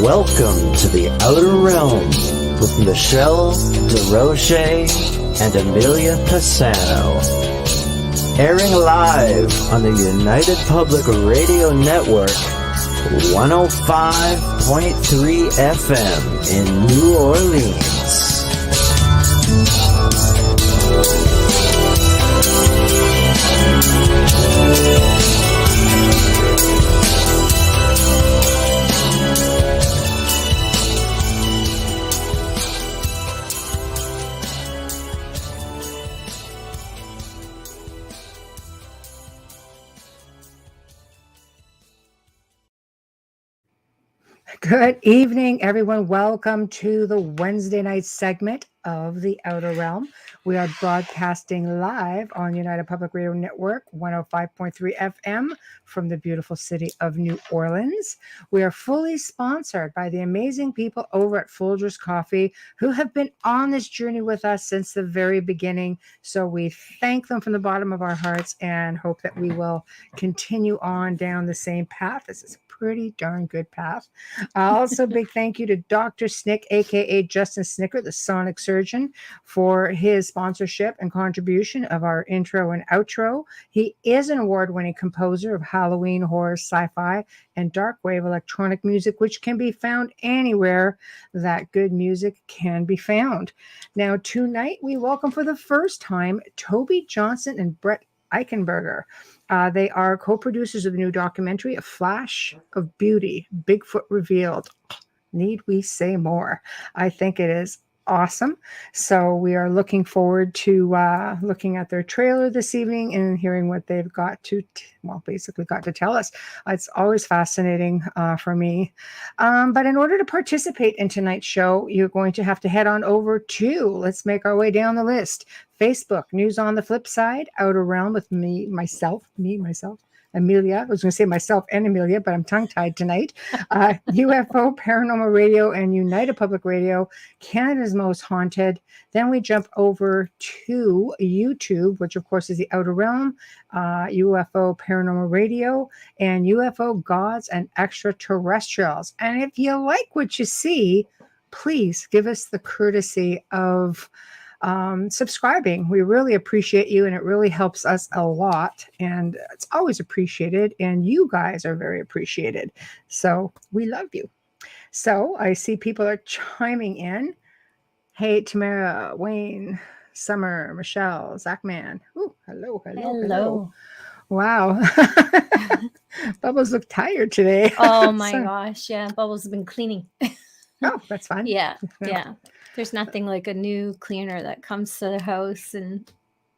Welcome to the Outer Realm with Michelle DeRoche and Amelia Pisano. Airing live on the United Public Radio Network, 105.3 FM in New Orleans. Good evening, everyone. Welcome to the Wednesday night segment of the Outer Realm. We are broadcasting live on United Public Radio Network, 105.3 FM from the beautiful city of New Orleans. We are fully sponsored by the amazing people over at Folgers Coffee who have been on this journey with us since the very beginning. So we thank them from the bottom of our hearts and hope that we will continue on down the same path. This is a pretty darn good path. Also, big thank you to Dr. Snick, aka Justin Snicker, the Sonic Surgeon, for his sponsorship and contribution of our intro and outro. He is an award-winning composer of Halloween, horror, sci-fi, and dark wave electronic music, which can be found anywhere that good music can be found. Now, tonight we welcome for the first time Tobe Johnson and Brett Eichenberger. They are co-producers of the new documentary, A Flash of Beauty, Bigfoot Revealed. Need we say more? I think it is awesome. So we are looking forward to looking at their trailer this evening and hearing what they've got to, basically got to tell us. It's always fascinating for me. But in order to participate in tonight's show, you're going to have to head on over to, let's make our way down the list, Facebook, News on the Flip Side, Outer Realm with myself, Amelia. I was going to say myself and Amelia, but I'm tongue-tied tonight. UFO, Paranormal Radio, and United Public Radio, Canada's Most Haunted. Then we jump over to YouTube, which of course is the Outer Realm, UFO, Paranormal Radio, and UFO Gods and Extraterrestrials. And if you like what you see, please give us the courtesy of subscribing. We really appreciate you, and it really helps us a lot, and it's always appreciated, and you guys are very appreciated, so we love you. So I see people are chiming in. Hey, Tamara, Wayne, Summer, Michelle, Zachman. Ooh, hello. Wow. Bubbles look tired today. Oh my gosh, yeah, Bubbles has been cleaning. Oh, that's fine. Yeah. There's nothing like a new cleaner that comes to the house, and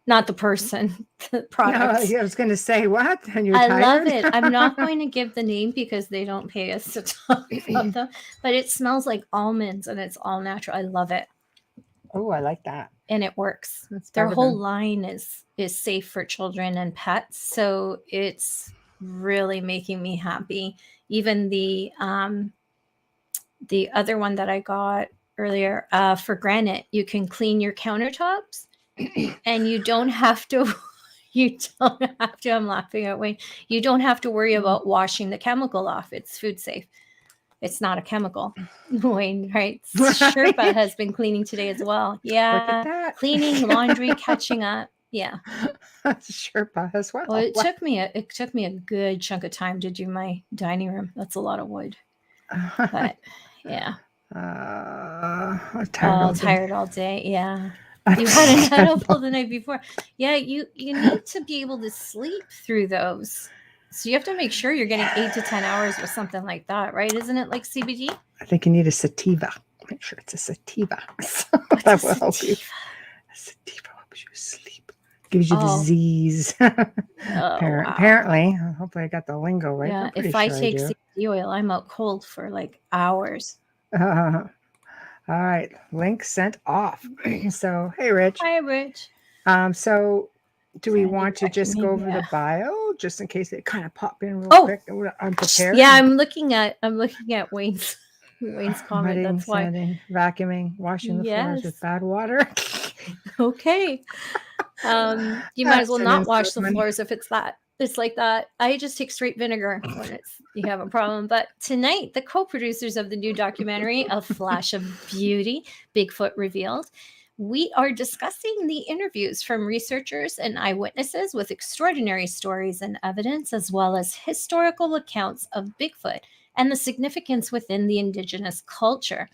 not the person, the product. No, I was going to say, what? And you're I tired? love it. I'm not going to give the name because they don't pay us to talk about them, but it smells like almonds and it's all natural. I love it. Oh, I like that. And it works. Their whole line is safe for children and pets, so it's really making me happy. Even the other one that I got earlier, for granite, you can clean your countertops and you don't have to I'm laughing at Wayne. You don't have to worry about washing the chemical off. It's food safe. It's not a chemical. Wayne, right? Sherpa has been cleaning today as well. Yeah. Cleaning, laundry, catching up. Yeah. Sherpa as well. Well, it took me a good chunk of time to do my dining room. That's a lot of wood. But yeah. Tired all day. Yeah. You had an edible the night before. Yeah, you need to be able to sleep through those. So you have to make sure you're getting 8 to 10 hours or something like that, right? Isn't it like CBD? I think you need a sativa. Make sure it's a sativa. That will help you. A sativa helps you sleep. Gives you disease. Apparently. Hopefully I got the lingo right. Yeah, if I take CBD oil, I'm out cold for like hours. All right. Link sent off. So, hey, Rich. Hi, Rich. So do we want to just go over the bio just in case it kind of pop in real quick? I'm prepared. Yeah, I'm looking at Wayne's comment. That's why. Sanding, vacuuming, washing the floors with bad water. Okay. You might as well not wash the floors if it's that. It's like that. I just take straight vinegar when you have a problem. But tonight, the co-producers of the new documentary, A Flash of Beauty, Bigfoot Revealed, we are discussing the interviews from researchers and eyewitnesses with extraordinary stories and evidence, as well as historical accounts of Bigfoot and the significance within the indigenous culture.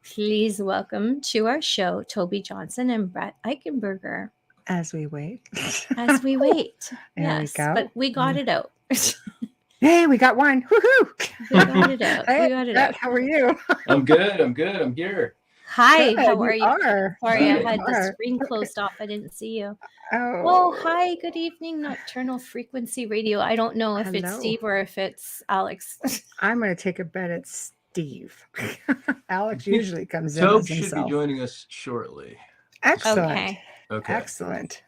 Please welcome to our show Tobe Johnson and Brett Eichenberger. As we wait. As we wait. There Yes, we go. but we got it out. Hey, we got one. Woohoo! We got it out. Hey, We got it Brett, out. how are you? I'm good. I'm here. Hi, Good, how are you? Sorry, I Good. had the are. screen closed off. I didn't see you. Oh, Well, hi, good evening, Nocturnal Frequency Radio. I don't know if it's Hello. Steve or if it's Alex. I'm going to take a bet at Steve. Alex usually comes in Tobe as should be himself. joining us shortly. Excellent. Okay. Okay. Excellent.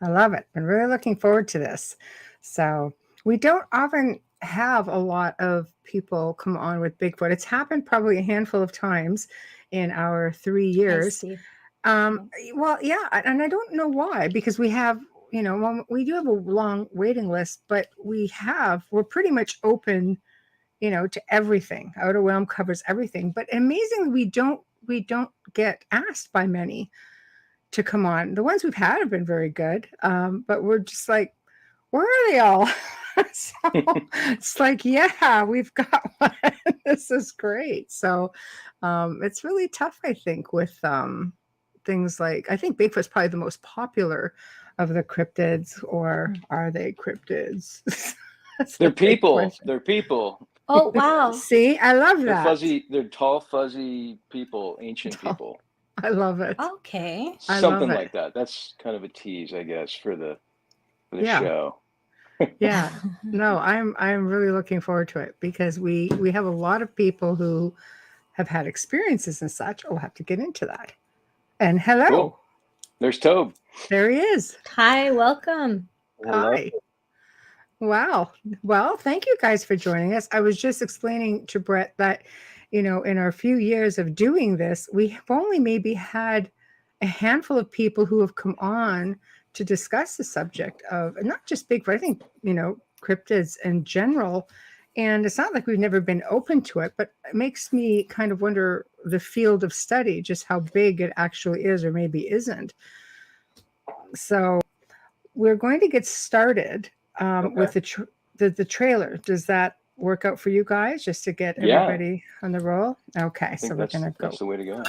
I love it. I'm really looking forward to this. So we don't often have a lot of people come on with Bigfoot. It's happened probably a handful of times in our 3 Hi, years. Steve. Well, yeah, and I don't know why, because we have, we do have a long waiting list, but we're pretty much open, to everything. Outer Realm covers everything, but amazingly, we don't get asked by many to come on. The ones we've had have been very good, but we're just like, where are they all? So it's like, yeah, we've got one. This is great. So it's really tough, I think, with things like, I think Bigfoot's probably the most popular of the cryptids, or are they cryptids? That's They're the big people. question. They're people. Oh, wow. See, I love They're that. fuzzy. They're tall, fuzzy people, ancient Tall. people. I love it. Okay. I Something love it. like that. That's kind of a tease, I guess, for the Yeah. show. Yeah. No, I'm really looking forward to it, because we have a lot of people who have had experiences and such. We'll have to get into that. And hello. Cool. There's Tobe. There he is. Hi, welcome. Hello. Hi. Wow. Well, thank you guys for joining us. I was just explaining to Brett that, in our few years of doing this, we have only maybe had a handful of people who have come on to discuss the subject of not just Bigfoot, I think, cryptids in general. And it's not like we've never been open to it, but it makes me kind of wonder the field of study, just how big it actually is, or maybe isn't. So we're going to get started with the trailer. Does that work out for you guys, just to get Yeah. everybody on the roll? Okay, I so think we're going to go. that's the way to go.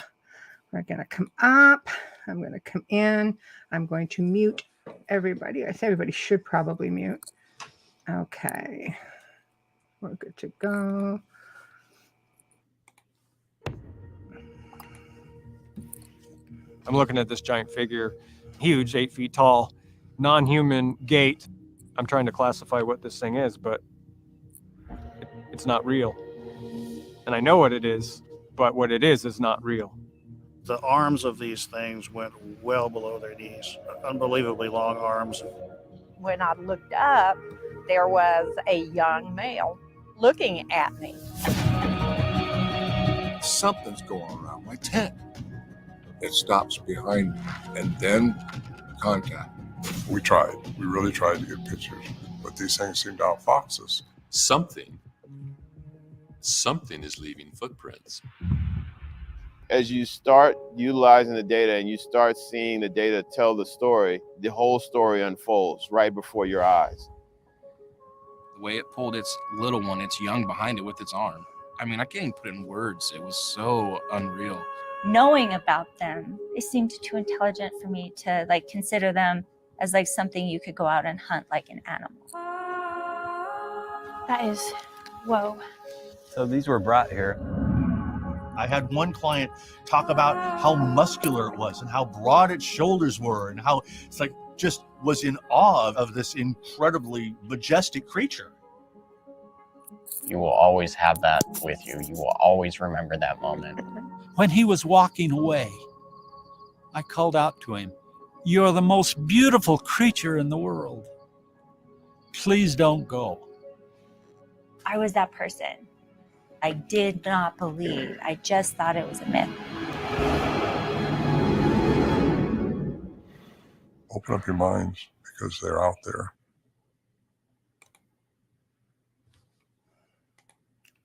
We're going to come up. I'm going to come in. I'm going to mute everybody. I think everybody should probably mute. Okay. We're good to go. I'm looking at this giant figure, huge, 8 feet tall, non-human gait. I'm trying to classify what this thing is, but it's not real. And I know what it is, but what it is not real. The arms of these things went well below their knees, unbelievably long arms. When I looked up, there was a young male looking at me. Something's going around my tent. It stops behind me, and then contact. We really tried to get pictures, but these things seem to outfox us. Something is leaving footprints. As you start utilizing the data and you start seeing the data tell the story, the whole story unfolds right before your eyes. The way it pulled its little one, its young behind it with its arm. I mean, I can't even put it in words. It was so unreal. Knowing about them, they seemed too intelligent for me to consider them as something you could go out and hunt like an animal. That is, whoa. So these were brought here. I had one client talk about how muscular it was and how broad its shoulders were and how it's just was in awe of this incredibly majestic creature. You will always have that with you. You will always remember that moment. When he was walking away, I called out to him, "You're the most beautiful creature in the world. Please don't go." I was that person. I did not believe. I just thought it was a myth. Open up your minds, because they're out there.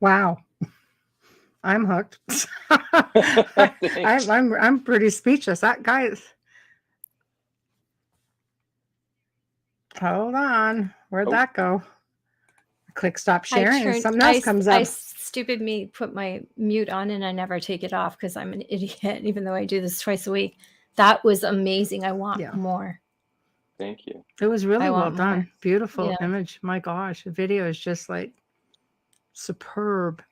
Wow. I'm hooked. Thanks. I'm pretty speechless. That guy. Hold on. Where'd Oh. that go? Click stop sharing and something else comes I up. stupid me put my mute on and I never take it off because I'm an idiot, even though I do this twice a week. That was amazing. I want more. Thank you. It was really I well want done. more. Beautiful Yeah. image. My gosh, the video is just like superb.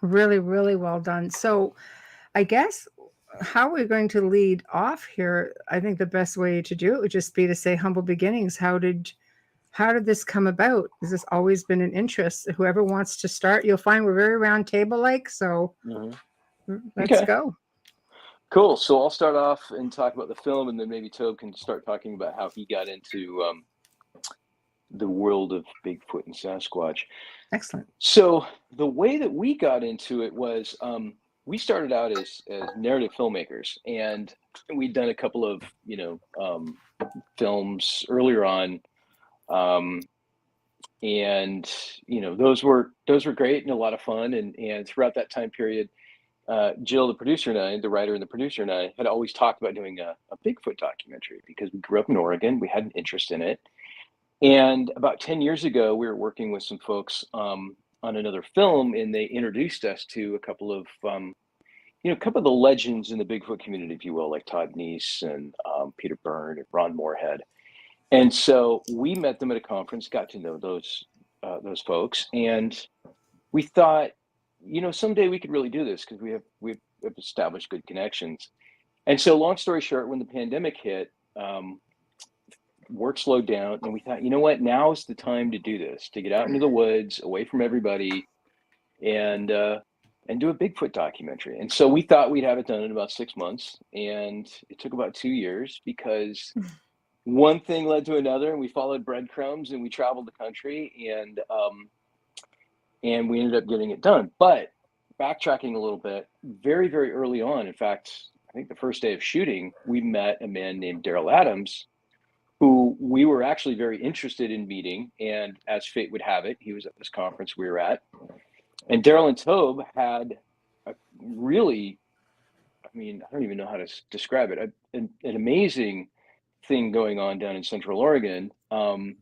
Really, really well done. So I guess how we're going to lead off here, I think the best way to do it would just be to say humble beginnings. How did this come about? Has this always been an interest? Whoever wants to start, you'll find we're very round table like, so let's Okay. go. Cool. So I'll start off and talk about the film, and then maybe Tobe can start talking about how he got into the world of Bigfoot and Sasquatch. Excellent. So the way that we got into it was we started out as narrative filmmakers, and we'd done a couple of films earlier on, and those were great and a lot of fun, and throughout that time period, Jill, the producer, and I, the writer and the producer, and I had always talked about doing a Bigfoot documentary because we grew up in Oregon. We had an interest in it. And about 10 years ago, we were working with some folks on another film, and they introduced us to a couple of the legends in the Bigfoot community, if you will, like Todd Neese and Peter Byrne and Ron Moorhead. And so we met them at a conference, got to know those folks, and we thought, someday we could really do this because we've established good connections. And so, long story short, when the pandemic hit, work slowed down, and we thought, you know what, now is the time to do this, to get out into the woods, away from everybody, and do a Bigfoot documentary. And so we thought we'd have it done in about 6 months, and it took about 2 years because one thing led to another, and we followed breadcrumbs, and we traveled the country, and we ended up getting it done. But backtracking a little bit, very, very early on, in fact, I think the first day of shooting, we met a man named Daryl Adams, who we were actually very interested in meeting. And as fate would have it, he was at this conference we were at. And Daryl and Tobe had a really, I don't even know how to describe it, an amazing thing going on down in Central Oregon. And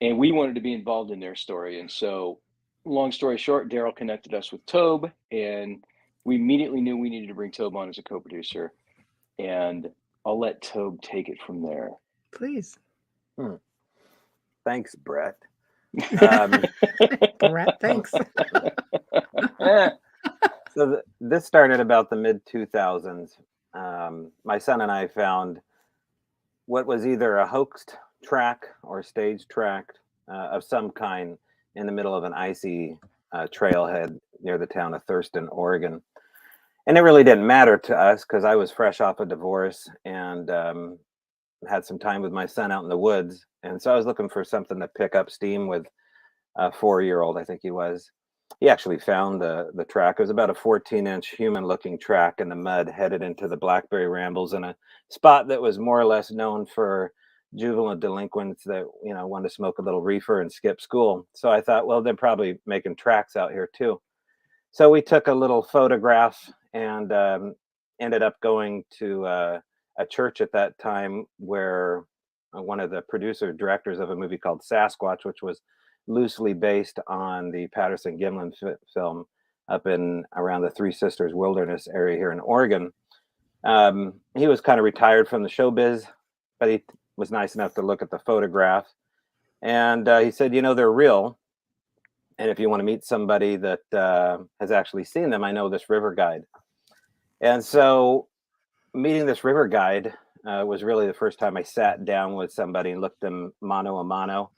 we wanted to be involved in their story. And so, long story short, Daryl connected us with Tobe, and we immediately knew we needed to bring Tobe on as a co-producer. And I'll let Tobe take it from there. Please. Thanks, Brett. Brett, thanks. So this started about the mid-2000s. My son and I found what was either a hoaxed track or stage track of some kind in the middle of an icy trailhead near the town of Thurston, Oregon. And it really didn't matter to us because I was fresh off a divorce and had some time with my son out in the woods. And so I was looking for something to pick up steam with a 4-year-old, I think he was. He actually found the track. It was about a 14-inch human-looking track in the mud headed into the Blackberry Rambles in a spot that was more or less known for juvenile delinquents that, wanted to smoke a little reefer and skip school. So I thought, well, they're probably making tracks out here too. So we took a little photograph and ended up going to a church at that time where one of the directors of a movie called Sasquatch, which was loosely based on the Patterson-Gimlin film up in around the Three Sisters Wilderness area here in Oregon. He was kind of retired from the showbiz, but he was nice enough to look at the photograph. And he said, they're real. And if you want to meet somebody that has actually seen them, I know this river guide. And so meeting this river guide was really the first time I sat down with somebody and looked them mano a mano.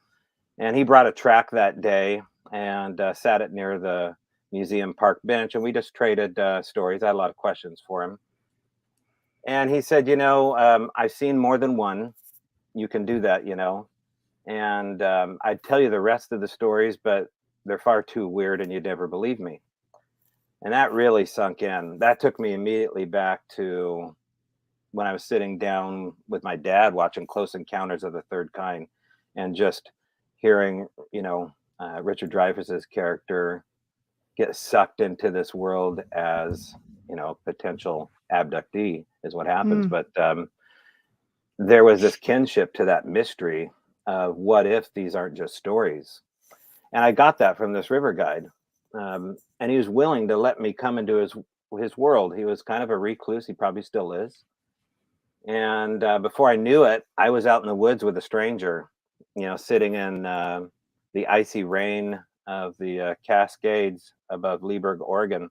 And he brought a track that day and sat it near the museum park bench. And we just traded stories. I had a lot of questions for him. And he said, I've seen more than one. You can do that, And I'd tell you the rest of the stories, but they're far too weird and you'd never believe me. And that really sunk in. That took me immediately back to when I was sitting down with my dad watching Close Encounters of the Third Kind and just hearing, Richard Dreyfuss's character get sucked into this world as, you know, potential abductee is what happens. Mm. But there was this kinship to that mystery of what if these aren't just stories. And I got that from this river guide. And he was willing to let me come into his world. He was kind of a recluse. He probably still is. And before I knew it, I was out in the woods with a stranger, you know, sitting in the icy rain of the Cascades above Leesburg, Oregon.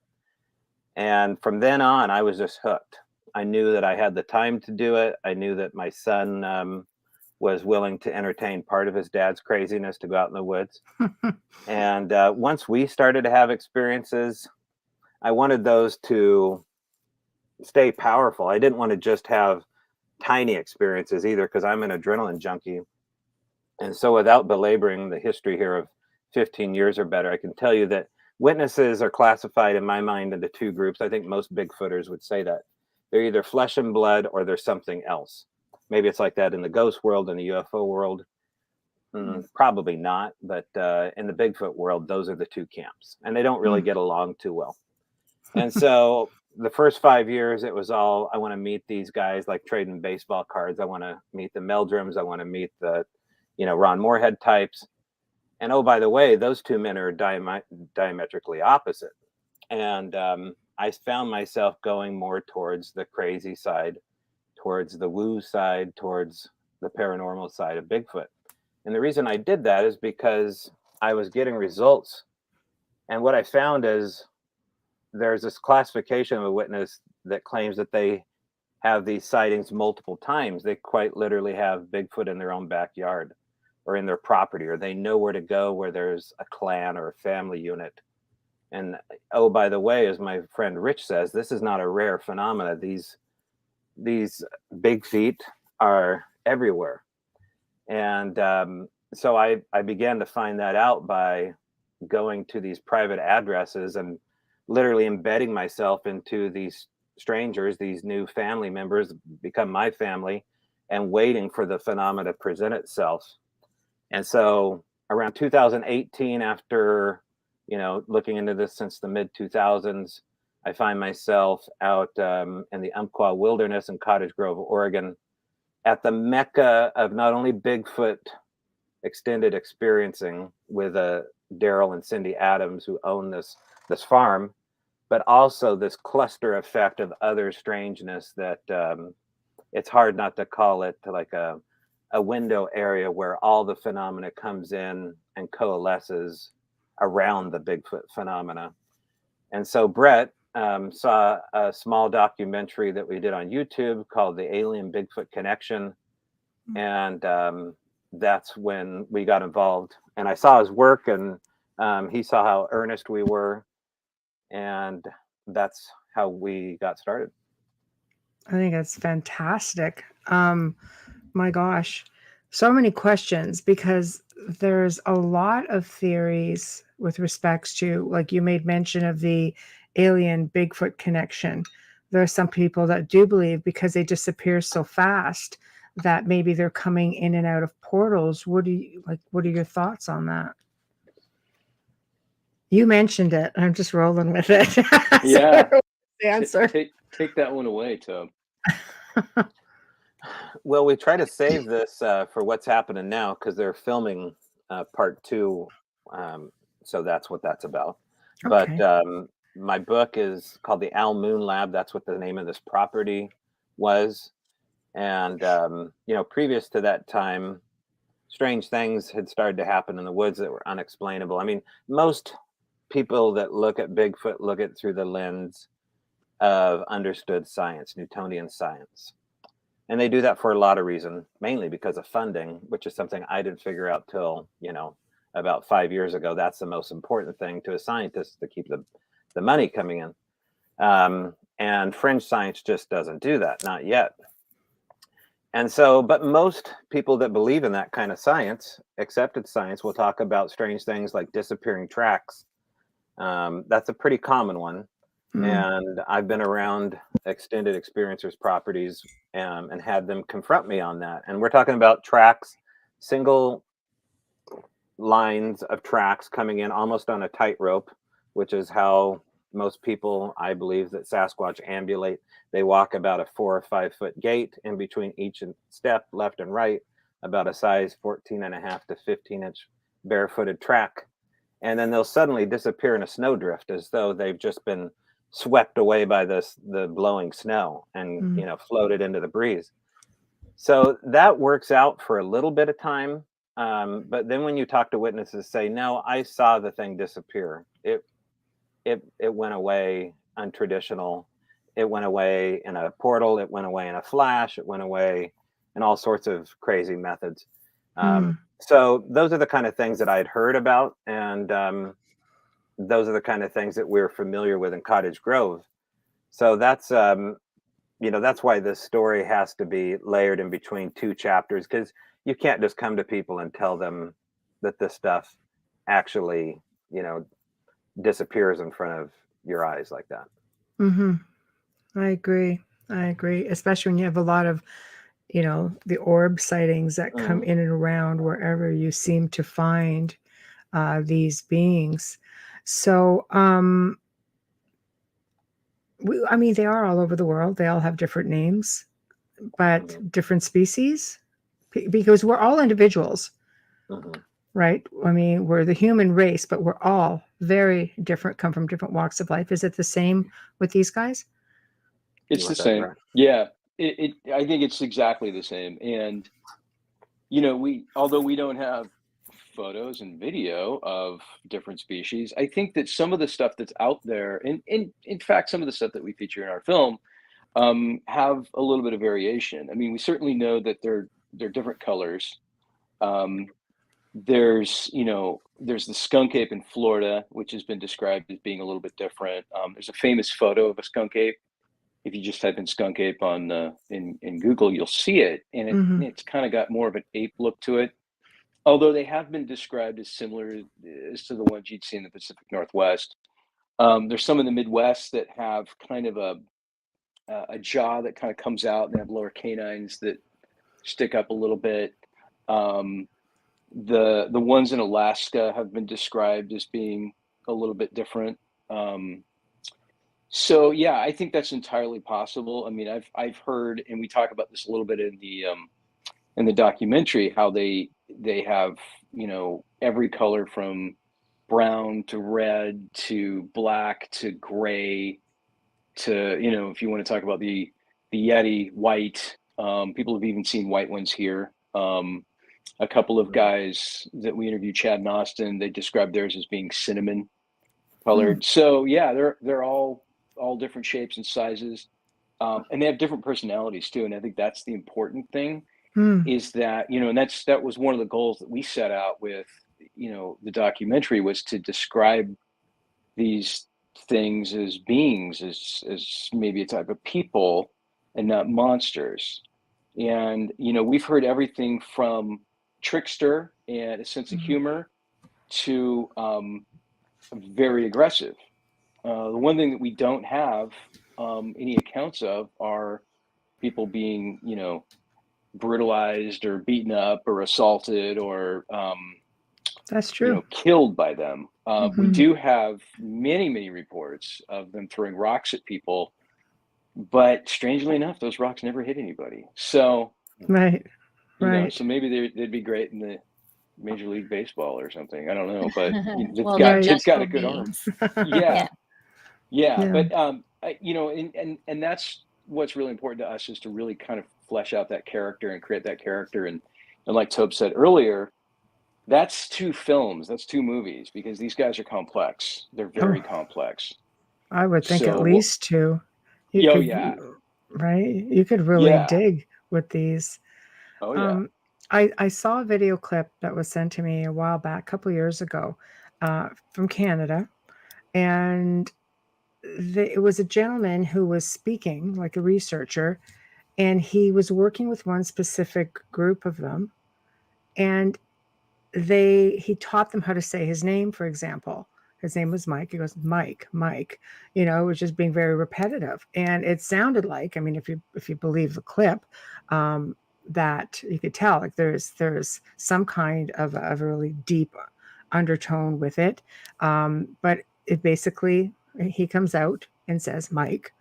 And from then on, I was just hooked. I knew that I had the time to do it. I knew that my son was willing to entertain part of his dad's craziness to go out in the woods. And once we started to have experiences, I wanted those to stay powerful. I didn't want to just have tiny experiences either, because I'm an adrenaline junkie. And so without belaboring the history here of 15 years or better, I can tell you that witnesses are classified in my mind into two groups. I think most Bigfooters would say that. They're either flesh and blood or they're something else. Maybe it's like that in the ghost world and the UFO world. Probably not, but in the Bigfoot world, those are the two camps, and they don't really get along too well. And so the first 5 years, it was all, I want to meet these guys, like trading baseball cards. I want to meet the Meldrums. I want to meet the, you know, Ron Moorhead types. And oh, by the way, those two men are diametrically opposite. And I found myself going more towards the crazy side, towards the woo side, towards the paranormal side of Bigfoot. And the reason I did that is because I was getting results. And what I found is there's this classification of a witness that claims that they have these sightings multiple times. They quite literally have Bigfoot in their own backyard or in their property, or they know where to go where there's a clan or a family unit. And oh, by the way, as my friend Rich says, this is not a rare phenomena. These big feet are everywhere. And so I began to find that out by going to these private addresses and literally embedding myself into these strangers, these new family members, become my family, and waiting for the phenomena to present itself. And so around 2018, after, you know, looking into this since the mid 2000s, I find myself out in the Umpqua Wilderness in Cottage Grove, Oregon, at the mecca of not only Bigfoot extended experiencing with Daryl and Cindy Adams, who own this farm, but also this cluster effect of other strangeness that it's hard not to call it like a window area where all the phenomena comes in and coalesces around the Bigfoot phenomena. And so Brett saw a small documentary that we did on YouTube called The Alien Bigfoot Connection. And that's when we got involved. And I saw his work, and he saw how earnest we were. And that's how we got started. I think that's fantastic. My gosh, so many questions, because there's a lot of theories with respects to, like you made mention of the alien Bigfoot connection. There are some people that do believe, because they disappear so fast, that maybe they're coming in and out of portals. What are your thoughts on that? You mentioned it. I'm just rolling with it. Yeah. Answer. Take that one away, Tobe. Well, we try to save this for what's happening now, because they're filming part 2. So that's what that's about. Okay. But my book is called The Owl Moon Lab. That's what the name of this property was. And, you know, previous to that time, strange things had started to happen in the woods that were unexplainable. I mean, most people that look at Bigfoot look at it through the lens of understood science, Newtonian science. And they do that for a lot of reasons, mainly because of funding, which is something I didn't figure out till, you know, about 5 years ago. That's the most important thing to a scientist, to keep the money coming in. And fringe science just doesn't do that, not yet. And so, but most people that believe in that kind of science, accepted science, will talk about strange things like disappearing tracks. That's a pretty common one. And I've been around extended experiencers properties and had them confront me on that. And we're talking about tracks, single lines of tracks coming in almost on a tightrope, which is how most people, I believe, that Sasquatch ambulate. They walk about a 4 or 5 foot gait in between each step, left and right, about a size 14.5 to 15-inch barefooted track. And then they'll suddenly disappear in a snowdrift as though they've just been swept away by the blowing snow and floated into the breeze. So that works out for a little bit of time. But then when you talk to witnesses, say, no, I saw the thing disappear. It went away untraditional. It went away in a portal. It went away in a flash. It went away in all sorts of crazy methods. So those are the kind of things that I'd heard about. And those are the kind of things that we're familiar with in Cottage Grove. So that's, that's why this story has to be layered in between 2 chapters, because you can't just come to people and tell them that this stuff actually, disappears in front of your eyes like that. I agree. Especially when you have a lot of, the orb sightings that come in and around wherever you seem to find these beings. So, they are all over the world. They all have different names, but different species, because we're all individuals, right? We're the human race, but we're all very different, come from different walks of life. Is it the same with these guys? It's the same. Yeah. I think it's exactly the same. And, although we don't have photos and video of different species, I think that some of the stuff that's out there, and in fact, some of the stuff that we feature in our film, have a little bit of variation. We certainly know that they're different colors. There's the skunk ape in Florida, which has been described as being a little bit different. There's a famous photo of a skunk ape. If you just type in skunk ape on in Google, you'll see it, and it's kind of got more of an ape look to it. Although they have been described as similar as to the ones you'd see in the Pacific Northwest. There's some in the Midwest that have kind of a jaw that kind of comes out, and they have lower canines that stick up a little bit. The ones in Alaska have been described as being a little bit different. So yeah, I think that's entirely possible. I've heard, and we talk about this a little bit in the documentary, how they have, every color from brown to red to black to gray to, if you want to talk about the Yeti, white. People have even seen white ones here. A couple of guys that we interviewed, Chad and Austin, they described theirs as being cinnamon colored. So yeah, they're all different shapes and sizes. And they have different personalities too. And I think that's the important thing, is that, and that was one of the goals that we set out with, the documentary, was to describe these things as beings, as maybe a type of people and not monsters. And, we've heard everything from trickster and a sense of humor to very aggressive. The one thing that we don't have any accounts of are people being, brutalized or beaten up or assaulted or that's true, killed by them. We do have many reports of them throwing rocks at people, but strangely enough, those rocks never hit anybody. So right. So maybe they'd be great in the Major League Baseball or something. I don't know, but they've got a good arm. Yeah. But and that's what's really important to us, is to really kind of flesh out that character and create that character. And like Tobe said earlier, that's 2 films, that's 2 movies, because these guys are complex. They're very complex. I would think at least 2. Right? You could really dig with these. Oh yeah. I saw a video clip that was sent to me a while back, a couple years ago, from Canada, and it was a gentleman who was speaking, like a researcher, and he was working with one specific group of them, and he taught them how to say his name. For example, his name was Mike. He goes, Mike, it was just being very repetitive. And it sounded like, if you believe the clip, that you could tell, like there's some kind of a really deep undertone with it. But it basically, he comes out and says, Mike.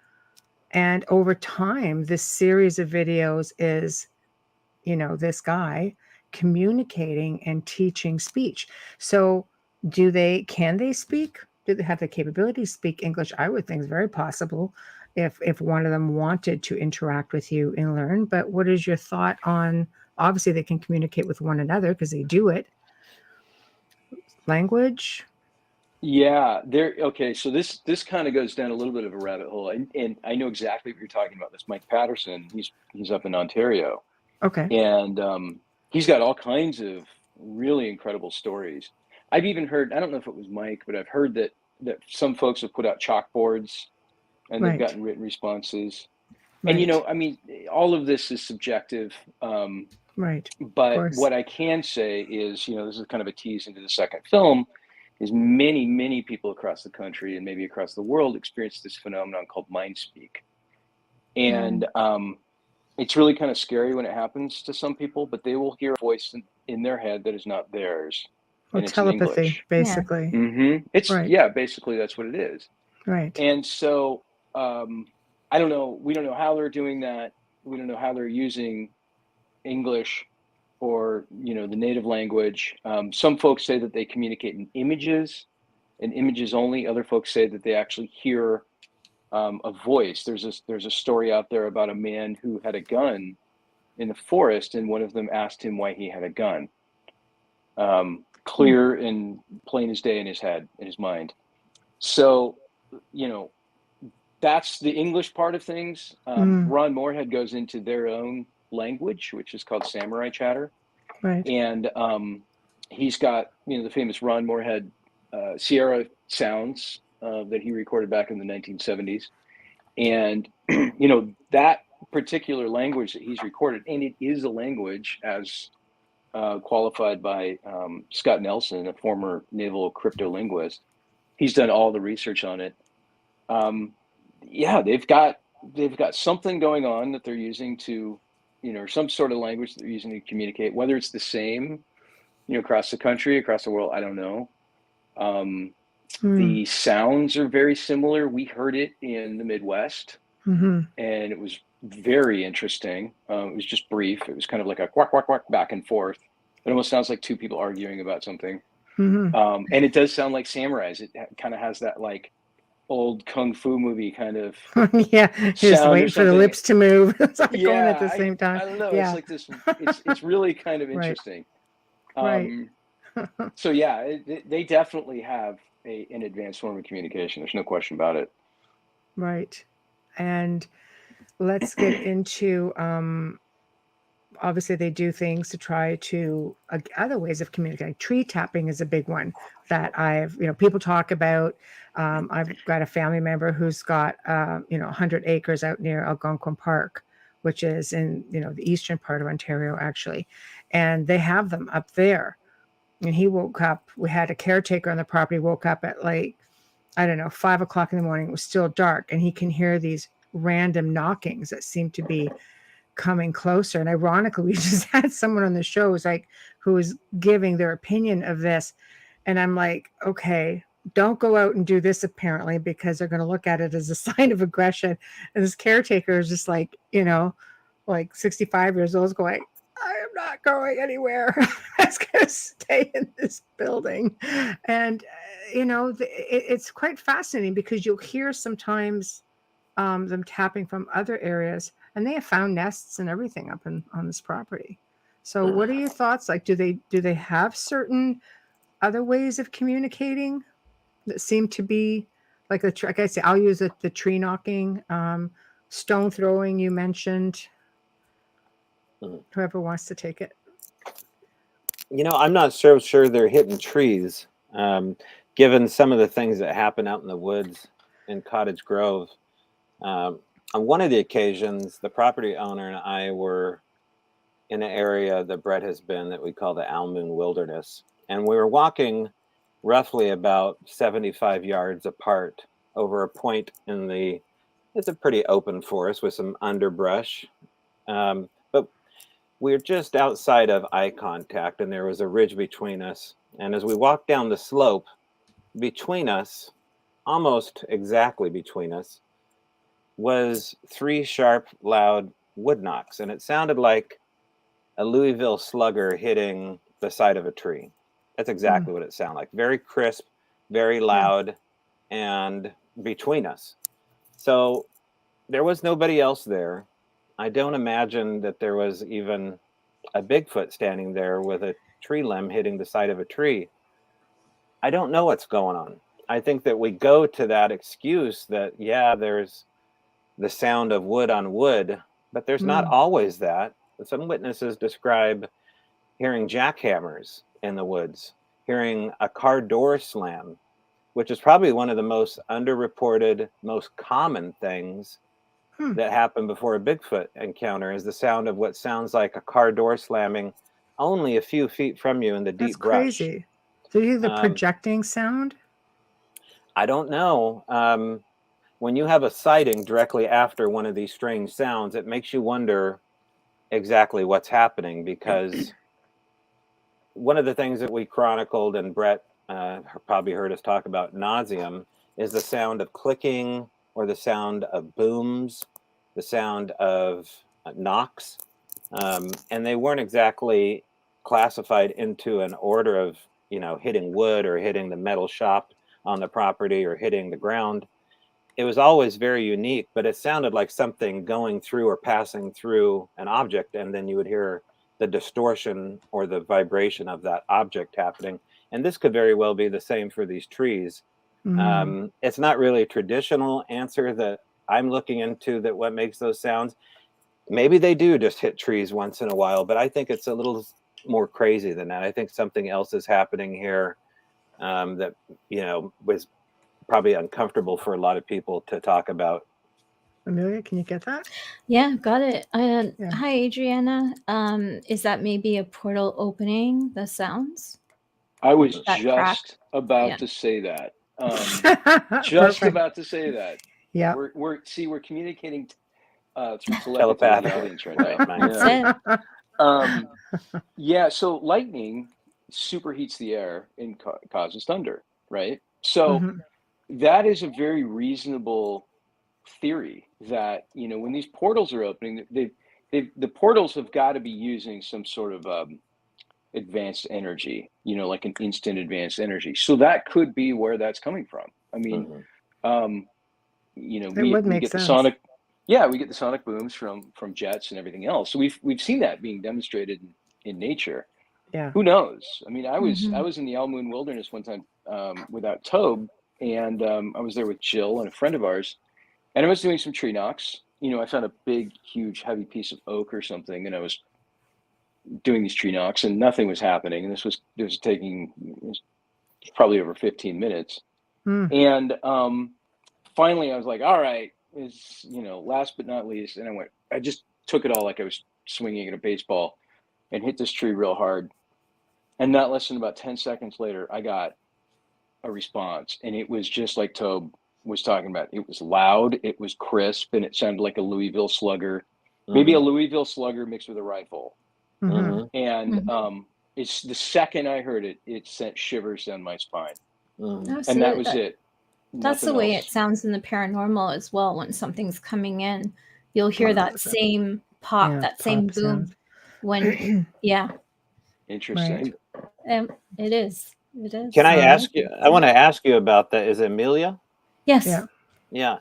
And over time, this series of videos is, this guy communicating and teaching speech. So can they speak? Do they have the capability to speak English? I would think it's very possible if one of them wanted to interact with you and learn. But what is your thought on, obviously they can communicate with one another because they do it. Language? Yeah, okay. So this kind of goes down a little bit of a rabbit hole, and I know exactly what you're talking about. This Mike Patterson, he's up in Ontario, Okay. and he's got all kinds of really incredible stories. I've even heard, I don't know if it was Mike, but I've heard that some folks have put out chalkboards and they've Right. gotten written responses. Right. And I mean, all of this is subjective. Right. But what I can say is, this is kind of a tease into the second film, is many people across the country and maybe across the world experience this phenomenon called mind speak. And it's really kind of scary when it happens to some people, but they will hear a voice in their head that is not theirs. Well, and it's telepathy, in English. basically. Mm-hmm. It's right. Basically that's what it is. Right. And so I don't know. We don't know how they're doing that. We don't know how they're using English or the native language. Some folks say that they communicate in images and images only. Other folks say that they actually hear a voice. There's a story out there about a man who had a gun in the forest, and one of them asked him why he had a gun. Clear and plain as day in his head, in his mind. So, that's the English part of things. Ron Moorhead goes into their own language, which is called samurai chatter. Right. And he's got, the famous Ron Moorhead Sierra sounds that he recorded back in the 1970s. And, that particular language that he's recorded, and it is a language as qualified by Scott Nelson, a former naval cryptolinguist. He's done all the research on it. They've got something going on that they're using to, some sort of language that they're using to communicate. Whether it's the same, across the country, across the world, I don't know. The sounds are very similar. We heard it in the Midwest, and it was very interesting. It was just brief. It was kind of like a quack, quack, quack back and forth. It almost sounds like two people arguing about something. And it does sound like samurais. It kind of has that like old kung fu movie kind of yeah, just waiting for the lips to move. It's like going at the I same time. I don't know. Yeah. It's like this. It's really kind of interesting. Right. So yeah, they definitely have an advanced form of communication. There's no question about it. Right. And let's get into obviously they do things to try to other ways of communicating. Tree tapping is a big one that people talk about. I've got a family member who's got 100 acres out near Algonquin Park, which is in the eastern part of Ontario actually, and they have them up there. And he woke up, we had a caretaker on the property, woke up at 5 o'clock in the morning. It was still dark, and he can hear these random knockings that seem to be coming closer. And ironically, we just had someone on the show who was giving their opinion of this. And I'm like, okay, don't go out and do this apparently, because they're going to look at it as a sign of aggression. And this caretaker is just 65 years old, is going, I am not going anywhere. I was going to stay in this building. And, it's quite fascinating because you'll hear sometimes them tapping from other areas, and they have found nests and everything up on this property. So what are your thoughts? Do they have certain other ways of communicating that seem to be like I say, I'll use the tree knocking, stone throwing you mentioned. Whoever wants to take it. I'm not so sure they're hitting trees, given some of the things that happen out in the woods in Cottage Grove. On one of the occasions, the property owner and I were in an area that Brett has been that we call the Almoon Wilderness. And we were walking roughly about 75 yards apart over a point it's a pretty open forest with some underbrush. But we're just outside of eye contact, and there was a ridge between us. And as we walked down the slope between us, almost exactly between us, was 3 sharp, loud wood knocks. And it sounded like a Louisville slugger hitting the side of a tree. That's exactly what it sounded like. Very crisp, very loud, and between us. So there was nobody else there. I don't imagine that there was even a Bigfoot standing there with a tree limb hitting the side of a tree. I don't know what's going on. I think that we go to that excuse that, yeah, there's the sound of wood on wood, but there's not always that. Some witnesses describe hearing jackhammers in the woods, hearing a car door slam, which is probably one of the most underreported, most common things that happen before a Bigfoot encounter, is the sound of what sounds like a car door slamming only a few feet from you in the deep brush. That's crazy. So you hear the projecting sound? I don't know. When you have a sighting directly after one of these strange sounds, it makes you wonder exactly what's happening, because one of the things that we chronicled, and Brett probably heard us talk about nauseam, is the sound of clicking, or the sound of booms, the sound of knocks. And they weren't exactly classified into an order of, hitting wood or hitting the metal shop on the property or hitting the ground. It was always very unique, but it sounded like something going through or passing through an object, and then you would hear the distortion or the vibration of that object happening. And this could very well be the same for these trees. It's not really a traditional answer that I'm looking into, that what makes those sounds. Maybe they do just hit trees once in a while, but I think it's a little more crazy than that. I think something else is happening here that, was probably uncomfortable for a lot of people to talk about. Amelia, can you get that? Yeah, got it. Hi, Adriana. Is that maybe a portal opening, the sounds? I was That just crack? about to say that. Just about to say that. Yeah. We're communicating through telepathy to the Telepathically. audience right now. That's it. Yeah. So lightning superheats the air and causes thunder, right? So that is a very reasonable theory that, when these portals are opening, the portals have got to be using some sort of advanced energy, like an instant advanced energy. So that could be where that's coming from. I mean, we get the sonic, we get the sonic booms from jets and everything else. So we've seen that being demonstrated in nature. Yeah. Who knows? I mean, I was in the El Moon Wilderness one time without Tobe, and I was there with Jill and a friend of ours, and I was doing some tree knocks. I found a big, huge, heavy piece of oak or something, and I was doing these tree knocks, and nothing was happening. And this was probably over 15 minutes. And finally, I was like, all right, last but not least. And I just took it all like I was swinging at a baseball and hit this tree real hard. And not less than about 10 seconds later, I got a response. And it was just like Tobe was talking about. It was loud, it was crisp, and it sounded like a Louisville slugger, maybe a Louisville slugger mixed with a rifle. And it's the second I heard it, it sent shivers down my spine. And that was it. That's the way it sounds in the paranormal as well. When something's coming in, you'll hear that same pop, that same boom. When, Interesting. It is. It is. Can I ask you? I want to ask you about that. Is it Amelia? Yes. Yeah.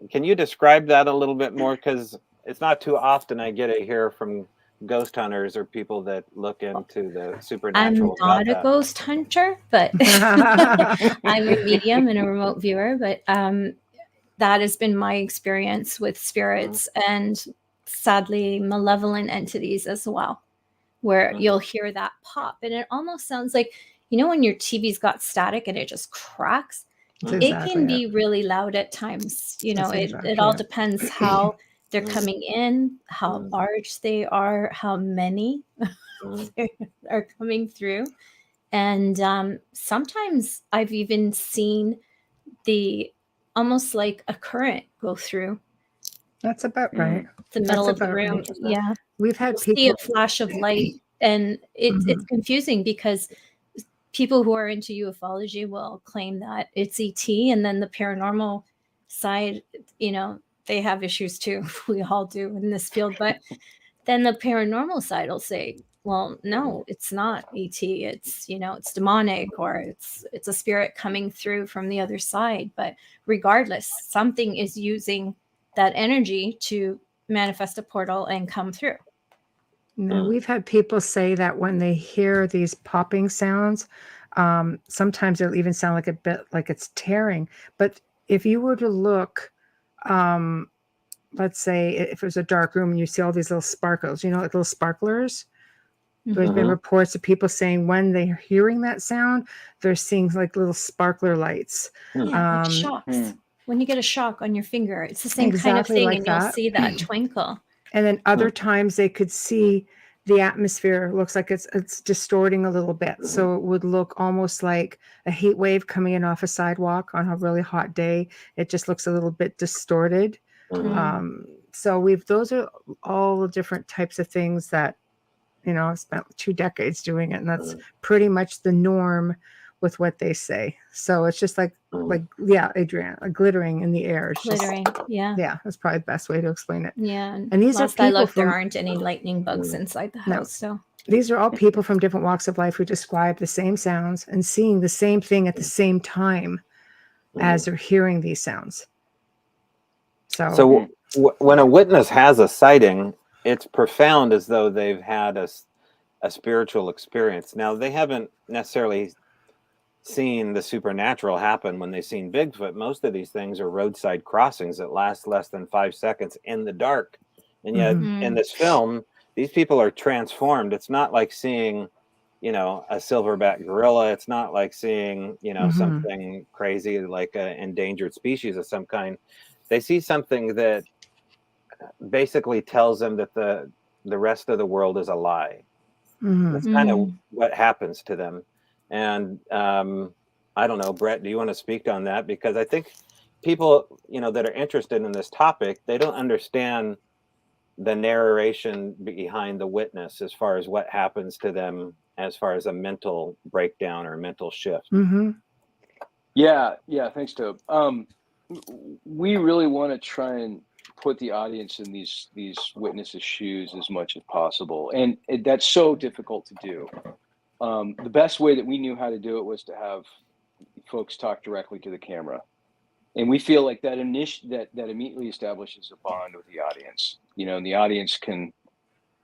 Can you describe that a little bit more? Because it's not too often I get to hear from ghost hunters or people that look into the supernatural. I'm not a ghost hunter, but I'm a medium and a remote viewer. But that has been my experience with spirits and sadly malevolent entities as well, where you'll hear that pop, and it almost sounds like, when your TV's got static and it just cracks. It can be really loud at times. It all depends how they're coming in, how large they are, how many are coming through. And sometimes I've even seen almost like a current go through. That's about right. The middle of the room. Yeah. We've had people see a flash of light, and it's confusing because people who are into ufology will claim that it's ET, and then the paranormal side, they have issues too. We all do in this field, but then the paranormal side will say, well, no, it's not ET. It's, it's demonic, or it's a spirit coming through from the other side. But regardless, something is using that energy to manifest a portal and come through. No, we've had people say that when they hear these popping sounds, sometimes it'll even sound like a bit like it's tearing. But if you were to look, let's say if it was a dark room and you see all these little sparkles, like little sparklers, there's been reports of people saying when they're hearing that sound, they're seeing like little sparkler lights. Yeah, like shocks. When you get a shock on your finger, it's the same kind of Exactly thing, like and you'll that. see that twinkle. And then other times they could see the atmosphere looks like it's distorting a little bit. So it would look almost like a heat wave coming in off a sidewalk on a really hot day. It just looks a little bit distorted. So those are all the different types of things that, I've spent 2 decades doing it, and that's pretty much the norm with what they say. So it's just like Adrienne, glittering in the air. It's Glittering, yeah. Yeah, that's probably the best way to explain it. Yeah, and these last are I people looked, there from, aren't any lightning bugs inside the house. So these are all people from different walks of life who describe the same sounds and seeing the same thing at the same time as they're hearing these sounds. So when a witness has a sighting, it's profound, as though they've had a spiritual experience. Now, they haven't necessarily seen the supernatural happen when they've seen Bigfoot. Most of these things are roadside crossings that last less than 5 seconds in the dark. And yet in this film, these people are transformed. It's not like seeing, a silverback gorilla. It's not like seeing, something crazy like an endangered species of some kind. They see something that basically tells them that the rest of the world is a lie. That's kind of what happens to them. And I don't know, Brett, do you want to speak on that? Because I think people, that are interested in this topic, they don't understand the narration behind the witness as far as what happens to them, as far as a mental breakdown or mental shift. Yeah, thanks, Tobe. We really want to try and put the audience in these witnesses' shoes as much as possible, and that's so difficult to do. The best way that we knew how to do it was to have folks talk directly to the camera, and we feel like that immediately establishes a bond with the audience. And the audience can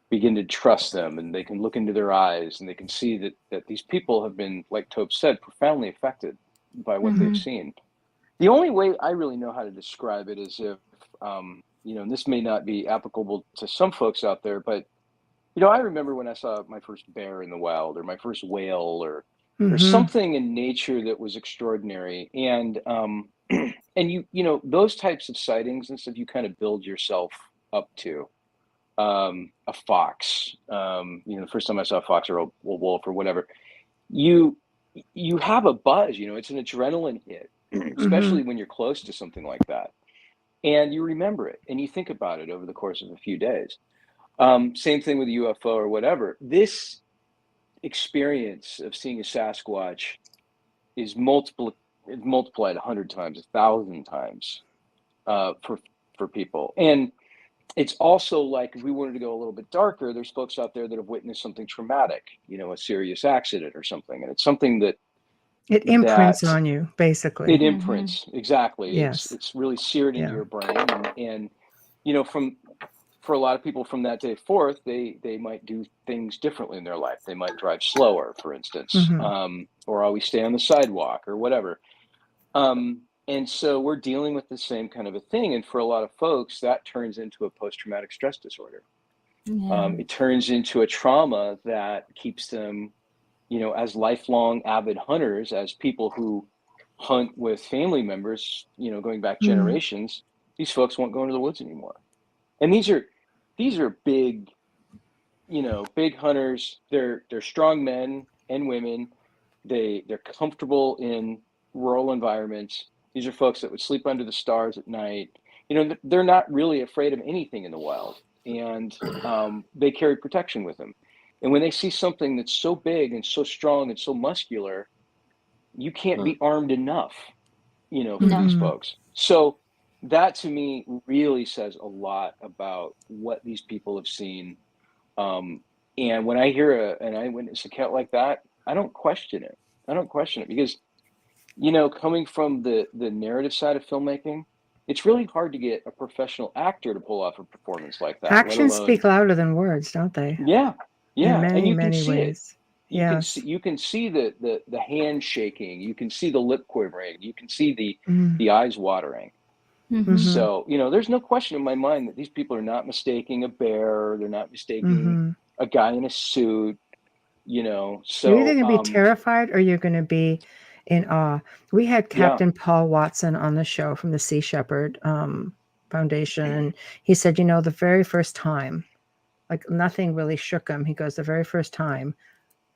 begin to trust them, and they can look into their eyes, and they can see that these people have been, like Tobe said, profoundly affected by what they've seen. The only way I really know how to describe it is if, and this may not be applicable to some folks out there, but, I remember when I saw my first bear in the wild, or my first whale, or something in nature that was extraordinary. And, and those types of sightings and stuff, you kind of build yourself up to. A fox, the first time I saw a fox or a wolf or whatever, you have a buzz, it's an adrenaline hit, especially when you're close to something like that. And you remember it and you think about it over the course of a few days. Same thing with a UFO or whatever. This experience of seeing a Sasquatch is multiplied 100 times, 1,000 times for people. And it's also like, if we wanted to go a little bit darker, there's folks out there that have witnessed something traumatic, a serious accident or something. And it's something that it imprints on you, basically. It imprints, exactly. Yes. It's really seared into your brain. And for a lot of people from that day forth, they might do things differently in their life. They might drive slower, for instance, or always stay on the sidewalk or whatever. And so we're dealing with the same kind of a thing. And for a lot of folks, that turns into a post-traumatic stress disorder. Yeah. It turns into a trauma that keeps them, as lifelong avid hunters, as people who hunt with family members, going back generations, these folks won't go into the woods anymore. And these are big, big hunters. They're strong men and women. They're comfortable in rural environments. These are folks that would sleep under the stars at night. They're not really afraid of anything in the wild, and they carry protection with them. And when they see something that's so big and so strong and so muscular, you can't be armed enough, you know, for these folks. So that to me really says a lot about what these people have seen. And when I hear an eyewitness account like that, I don't question it. I don't question it because, you know, coming from the narrative side of filmmaking, it's really hard to get a professional actor to pull off a performance like that, let Actions alone. speak louder than words, don't they? Yeah, yeah, In many, and you can many see it. ways. You can Yes. see the hand shaking. You can see the lip quivering. You can see the eyes watering. So, you know, there's no question in my mind that these people are not mistaking a bear. They're not mistaking a guy in a suit. You know, You're either so going to be terrified or you're going to be in awe. We had Yeah. Captain Paul Watson on the show from the Sea Shepherd Foundation, and he said, you know, the very first time, like nothing really shook him. He goes, the very first time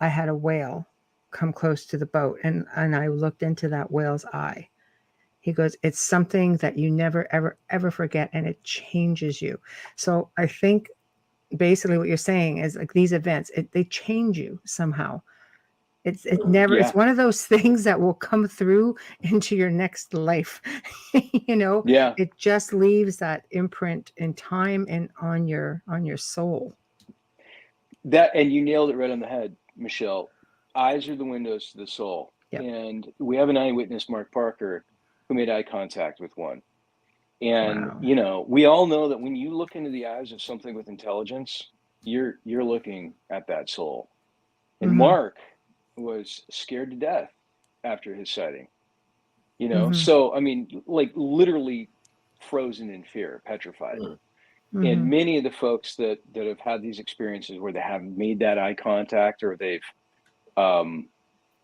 I had a whale come close to the boat, and I looked into that whale's eye. He goes, it's something that you never, ever, ever forget, and it changes you. So I think basically what you're saying is like these events, they change you somehow. It's one of those things that will come through into your next life. You know, Yeah. it just leaves that imprint in time and on your soul. That, and you nailed it right on the head, Michelle. Eyes are the windows to the soul. Yep. And we have an eyewitness, Mark Parker, who made eye contact with one. And, Wow. you know, we all know that when you look into the eyes of something with intelligence, you're looking at that soul. And Mark was scared to death after his sighting. You know, so I mean, like literally frozen in fear, petrified. And many of the folks that have had these experiences where they haven't made that eye contact, or they've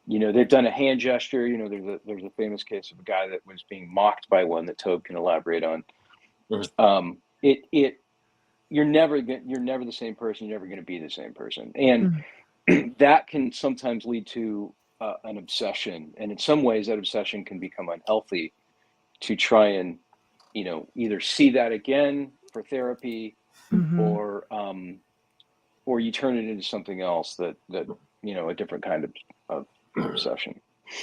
you know, they've done a hand gesture. You know, there's a famous case of a guy that was being mocked by one that Tobe can elaborate on. You're never the same person. You're never going to be the same person, and that can sometimes lead to an obsession. And in some ways, that obsession can become unhealthy. To try and, you know, either see that again for therapy, or you turn it into something else that you know, a different kind of obsession.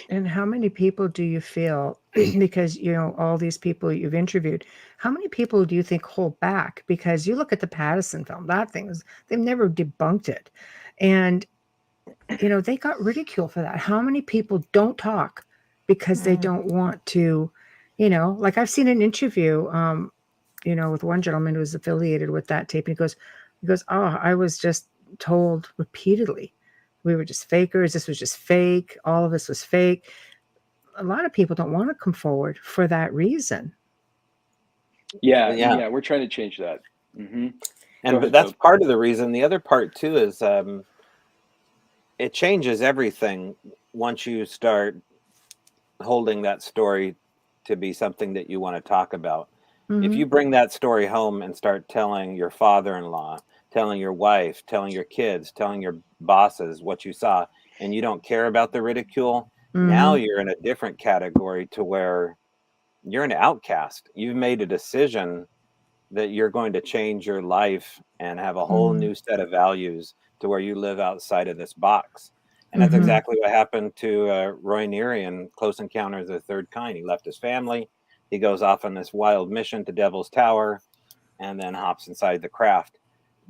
And how many people do you feel, because, you know, all these people you've interviewed, how many people do you think hold back? Because you look at the Patterson film, that thing was, they've never debunked it. And, you know, they got ridiculed for that. How many people don't talk because they don't want to, you know, like I've seen an interview, you know, with one gentleman who was affiliated with that tape. And he goes, oh, I was just told repeatedly, we were just fakers. This was just fake. All of this was fake. A lot of people don't want to come forward for that reason. Yeah. We're trying to change that. And but that's part of the reason. The other part too is it changes everything once you start holding that story to be something that you want to talk about. If you bring that story home and start telling your father-in-law, telling your wife, telling your kids, telling your bosses what you saw, and you don't care about the ridicule, now you're in a different category to where you're an outcast. You've made a decision that you're going to change your life and have a whole new set of values to where you live outside of this box. And that's exactly what happened to Roy Neary in Close Encounters of the Third Kind. He left his family. He goes off on this wild mission to Devil's Tower and then hops inside the craft.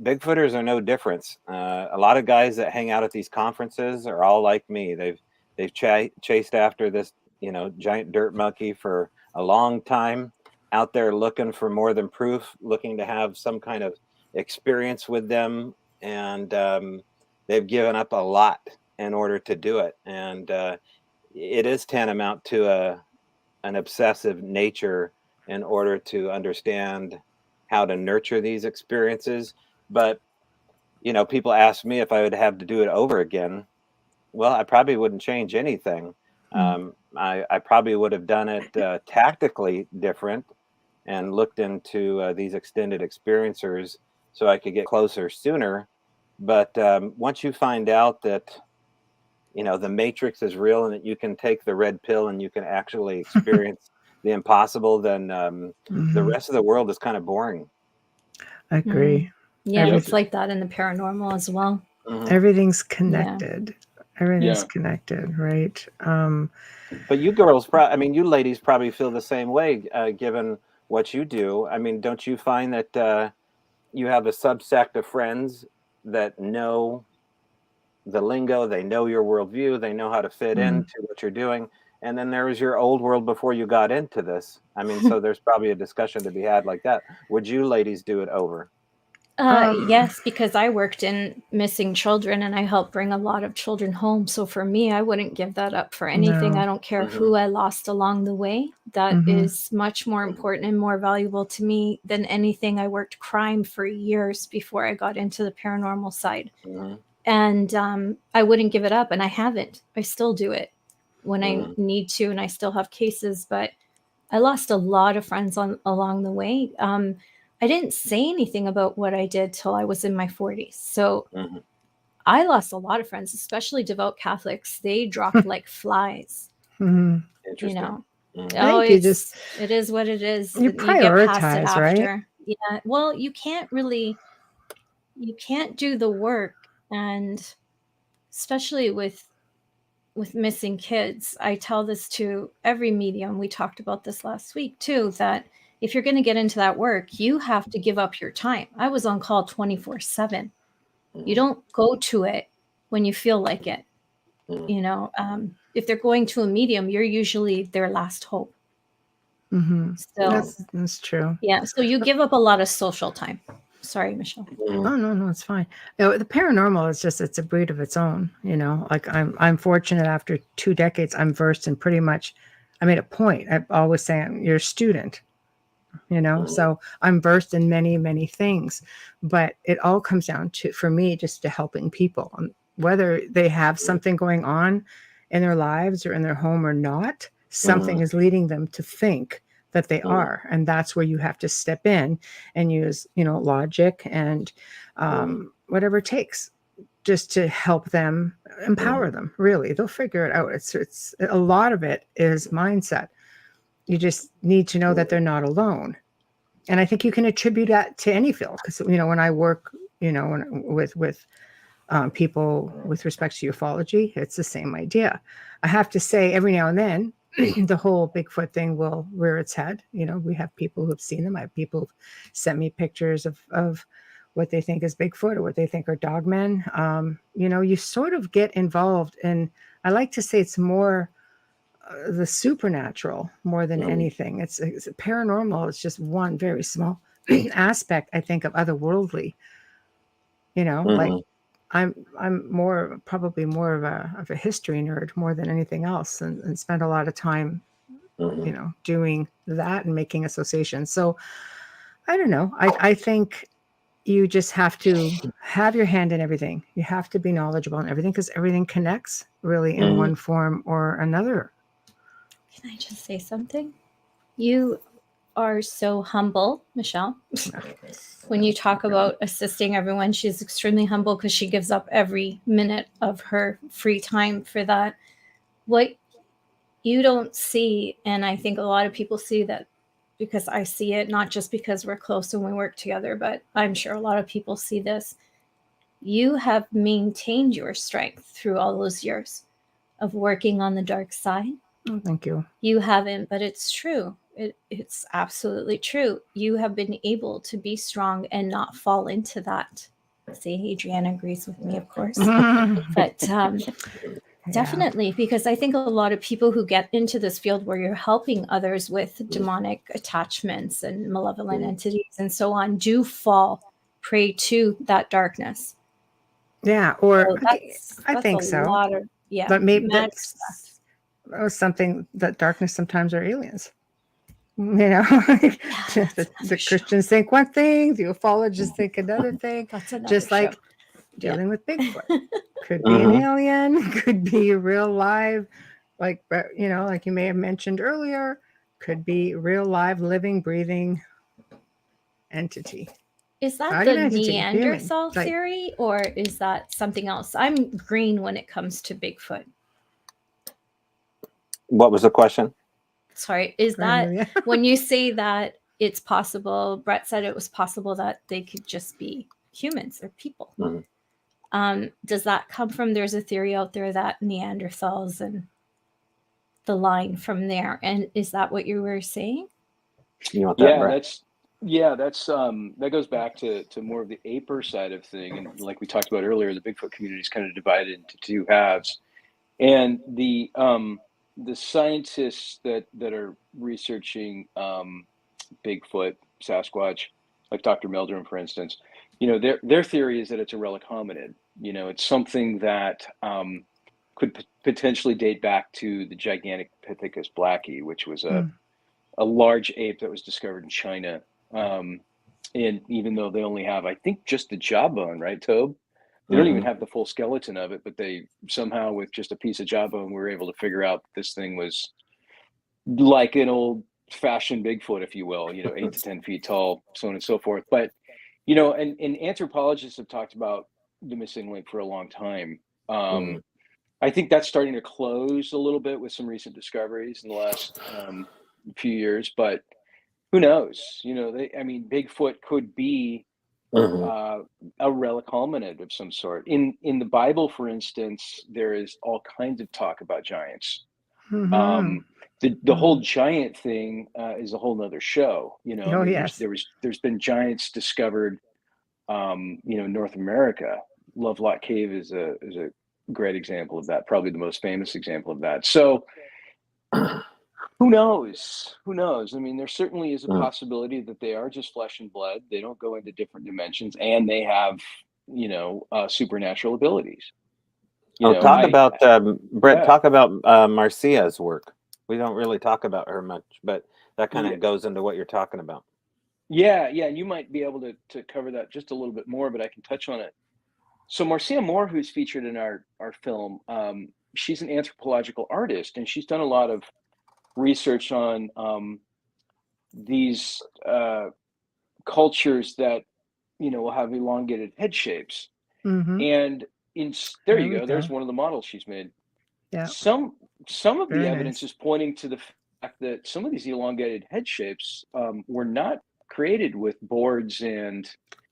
Bigfooters are no difference. A lot of guys that hang out at these conferences are all like me. They've chased after this, you know, giant dirt monkey for a long time, out there looking for more than proof, looking to have some kind of experience with them, and they've given up a lot in order to do it. And it is tantamount to an obsessive nature in order to understand how to nurture these experiences. But, you know, people ask me if I would have to do it over again. Well, I probably wouldn't change anything. I probably would have done it tactically different and looked into these extended experiencers so I could get closer sooner. But once you find out that, you know, the matrix is real and that you can take the red pill and you can actually experience the impossible, then the rest of the world is kind of boring. I agree. Yeah, it's like that in the paranormal as well. Everything's Yeah. connected. Everything's Yeah. connected, right? But you girls, I mean, you ladies probably feel the same way, given what you do. I mean, don't you find that you have a subsect of friends that know the lingo, they know your worldview, they know how to fit into what you're doing, and then there was your old world before you got into this. I mean, so there's probably a discussion to be had like that. Would you ladies do it over? Yes, because I worked in missing children and I helped bring a lot of children home. So for me, I wouldn't give that up for anything. No. I don't care who I lost along the way. That is much more important and more valuable to me than anything. I worked crime for years before I got into the paranormal side. And I wouldn't give it up, and I haven't. I still do it when I need to, and I still have cases, but I lost a lot of friends along the way. I didn't say anything about what I did till I was in my 40s. So I lost a lot of friends, especially devout Catholics. They dropped like flies. You know, oh, think you just it is what it is. you get past it prioritize, right? after. Yeah. Well, you can't do the work, and especially with missing kids. I tell this to every medium. We talked about this last week too, that if you're going to get into that work, you have to give up your time. I was on call 24/7. You don't go to it when you feel like it. You know, if they're going to a medium, you're usually their last hope. So That's true. yeah, so you give up a lot of social time. Sorry, Michelle. Oh no, it's fine. You know, the paranormal is just, it's a breed of its own. You know, like I'm fortunate after 2 decades, I'm versed in pretty much. I made a point. I always say you're a student. You know, so I'm versed in many things, but it all comes down to, for me, just to helping people, whether they have something going on in their lives or in their home or not. Something is leading them to think that they are, and that's where you have to step in and use, you know, logic and whatever it takes, just to help them, empower them. Really, they'll figure it out. It's a lot of it is mindset. You just need to know that they're not alone. And I think you can attribute that to any field, because, you know, when I work, you know, with people with respect to ufology, it's the same idea. I have to say, every now and then, the whole Bigfoot thing will rear its head. You know, we have people who've seen them. I have people who've sent me pictures of what they think is Bigfoot or what they think are dogmen. You know, you sort of get involved in, I like to say it's more the supernatural more than anything. It's paranormal. It's just one very small aspect, I think, of otherworldly. You know, like I'm probably more of a history nerd more than anything else, and spend a lot of time, you know, doing that and making associations. So I don't know. I think you just have to have your hand in everything. You have to be knowledgeable in everything, because everything connects really in one form or another. Can I just say something? You are so humble, Michelle. When you talk about assisting everyone, she's extremely humble because she gives up every minute of her free time for that. What you don't see, and I think a lot of people see that, because I see it, not just because we're close and we work together, but I'm sure a lot of people see this. You have maintained your strength through all those years of working on the dark side. Oh, thank you. You haven't, but it's true. It's absolutely true. You have been able to be strong and not fall into that. See, Adriana agrees with me, of course. But definitely, because I think a lot of people who get into this field where you're helping others with demonic attachments and malevolent entities and so on do fall prey to that darkness. Yeah, or So I think so. Lot of, yeah, but maybe magic that's stuff. Something that darkness sometimes are aliens. You know, the Christians think one thing, the ufologists think another thing. That's another just like show. dealing with Bigfoot. Could be an alien, could be real live, like, you know, like you may have mentioned earlier, could be real live, living, breathing entity. Is that Not the even entity, Neanderthal human, like- theory, or is that something else? I'm green when it comes to Bigfoot. What was the question? Sorry, is that when you say that it's possible, Brett said it was possible that they could just be humans or people. Does that come from, there's a theory out there that Neanderthals and the line from there, and is that what you were saying? You want that, Yeah, Brett? that's that goes back to more of the aper side of thing, and like we talked about earlier, the Bigfoot community is kind of divided into two halves, and the scientists that are researching Bigfoot, Sasquatch, like Dr. Meldrum, for instance, you know, their theory is that it's a relic hominid. You know, it's something that could potentially date back to the gigantic Pithecus blackie, which was a large ape that was discovered in China. And even though they only have, I think, just the jawbone, right, Tobe? They don't even have the full skeleton of it, but they somehow, with just a piece of jawbone, were able to figure out this thing was like an old-fashioned Bigfoot, if you will, you know, 8 to 10 feet tall, so on and so forth. But, you know, and anthropologists have talked about the missing link for a long time. I think that's starting to close a little bit with some recent discoveries in the last few years, but who knows? You know, I mean, Bigfoot could be a relic hominid of some sort. In the Bible, for instance, there is all kinds of talk about giants. The whole giant thing is a whole nother show. You know, Oh, I mean, yes. there's been giants discovered. You know, North America. Lovelock Cave is a great example of that. Probably the most famous example of that. So. Who knows? Who knows? I mean, there certainly is a possibility that they are just flesh and blood. They don't go into different dimensions, and they have, you know, supernatural abilities. You know, talk about Brett. yeah. Talk about Marcia's work. We don't really talk about her much, but that kind of goes into what you're talking about. Yeah, and you might be able to cover that just a little bit more, but I can touch on it. So Marcia Moore, who's featured in our film, she's an anthropological artist, and she's done a lot of research on these cultures that, you know, will have elongated head shapes. And there you go. There's one of the models she's made. Yeah. Some of Very the evidence nice. is pointing to the fact that some of these elongated head shapes were not created with boards and,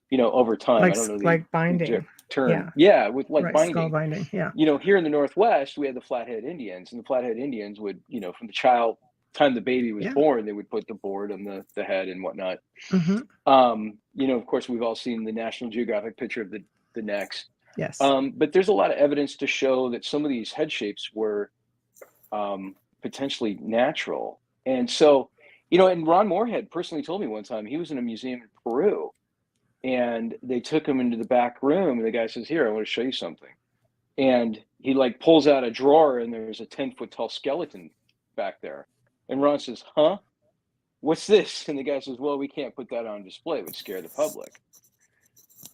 you know, over time. Like, I don't know the like binding. term. Yeah. With like Right, binding. skull binding. Yeah. You know, here in the Northwest, we had the Flathead Indians, and the Flathead Indians would, you know, from the time the baby was born, they would put the board on the head and whatnot. You know, of course, we've all seen the National Geographic picture of the necks. Yes. But there's a lot of evidence to show that some of these head shapes were potentially natural. And so, you know, and Ron Moorhead personally told me one time he was in a museum in Peru, and they took him into the back room, and the guy says, "Here, I want to show you something." And he like pulls out a drawer, and there's a 10-foot tall skeleton back there. And Ron says, "Huh? What's this?" And the guy says, "Well, we can't put that on display. It would scare the public."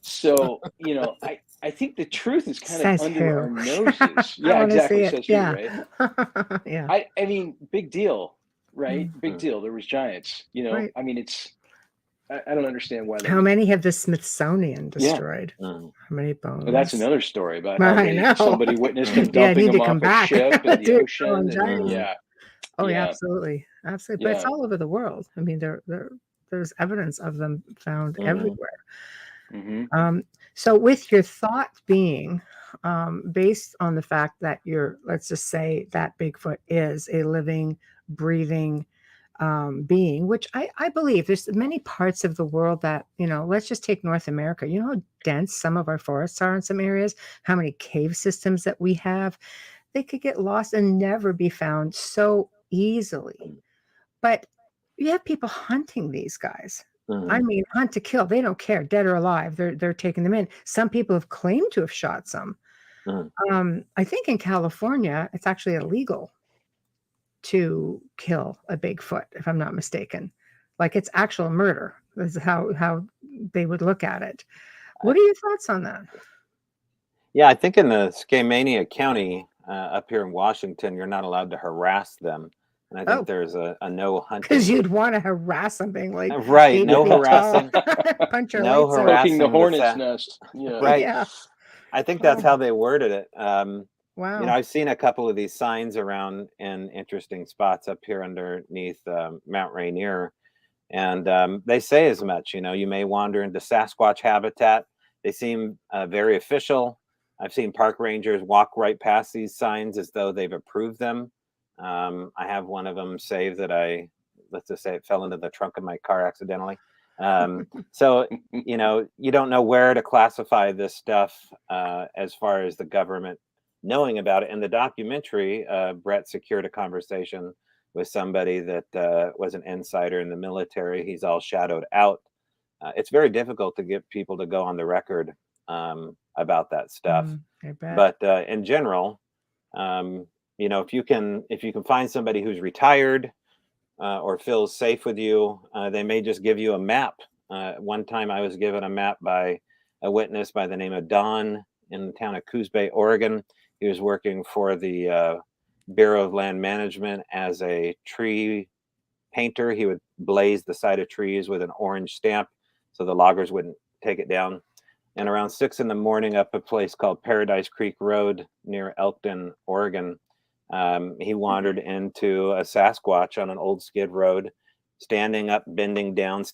So, you know, I think the truth is kind of under our noses. Yeah, exactly. Says who, right? Yeah. I mean, big deal, right? Big deal. There was giants, you know. Right. I mean, I don't understand why. How many have the Smithsonian destroyed? How many bones? Well, that's another story about how somebody witnessed them dumping them off a ship in the ocean. Yeah. Oh, yeah, absolutely. Absolutely. But it's all over the world. I mean, there's evidence of them found everywhere. So with your thought being based on the fact that let's just say that Bigfoot is a living, breathing being, which I believe there's many parts of the world that, you know, let's just take North America. You know how dense some of our forests are in some areas, how many cave systems that we have. They could get lost and never be found so easily. But you have people hunting these guys. I mean, hunt to kill. They don't care, dead or alive. They're taking them in. Some people have claimed to have shot some. I think in California, it's actually illegal to kill a Bigfoot, if I'm not mistaken. Like, it's actual murder. This is how they would look at it. What are your thoughts on that? Yeah, I think in the Skamania County up here in Washington, you're not allowed to harass them. And I think there's a no hunting. Because you'd want to harass something like right, no harassing, punch your no harassing the hornet's nest. Yeah. Right. Yeah. I think that's how they worded it. Wow. You know, I've seen a couple of these signs around in interesting spots up here underneath Mount Rainier, and they say as much. You know, you may wander into Sasquatch habitat. They seem very official. I've seen park rangers walk right past these signs as though they've approved them. I have one of them saved that let's just say it fell into the trunk of my car accidentally. So, you know, you don't know where to classify this stuff as far as the government knowing about it. In the documentary, Brett secured a conversation with somebody that was an insider in the military. He's all shadowed out. It's very difficult to get people to go on the record about that stuff. I bet. But in general, you know, if you can find somebody who's retired or feels safe with you, they may just give you a map. One time I was given a map by a witness by the name of Don in the town of Coos Bay, Oregon. He was working for the Bureau of Land Management as a tree painter. He would blaze the side of trees with an orange stamp so the loggers wouldn't take it down. And around 6 a.m. up a place called Paradise Creek Road near Elkton, Oregon, he wandered into a Sasquatch on an old skid road, standing up, bending down,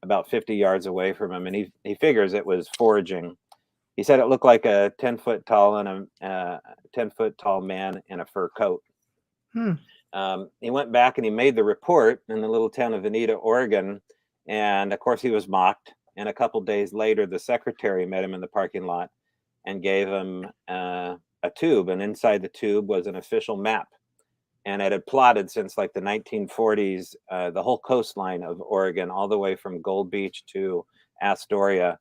about 50 yards away from him. And he figures it was foraging. He said it looked like a 10-foot tall and a 10-foot tall man in a fur coat. He went back and he made the report in the little town of Veneta, Oregon. And of course he was mocked. And a couple days later, the secretary met him in the parking lot and gave him a tube. And inside the tube was an official map. And it had plotted since like the 1940s, the whole coastline of Oregon, all the way from Gold Beach to Astoria,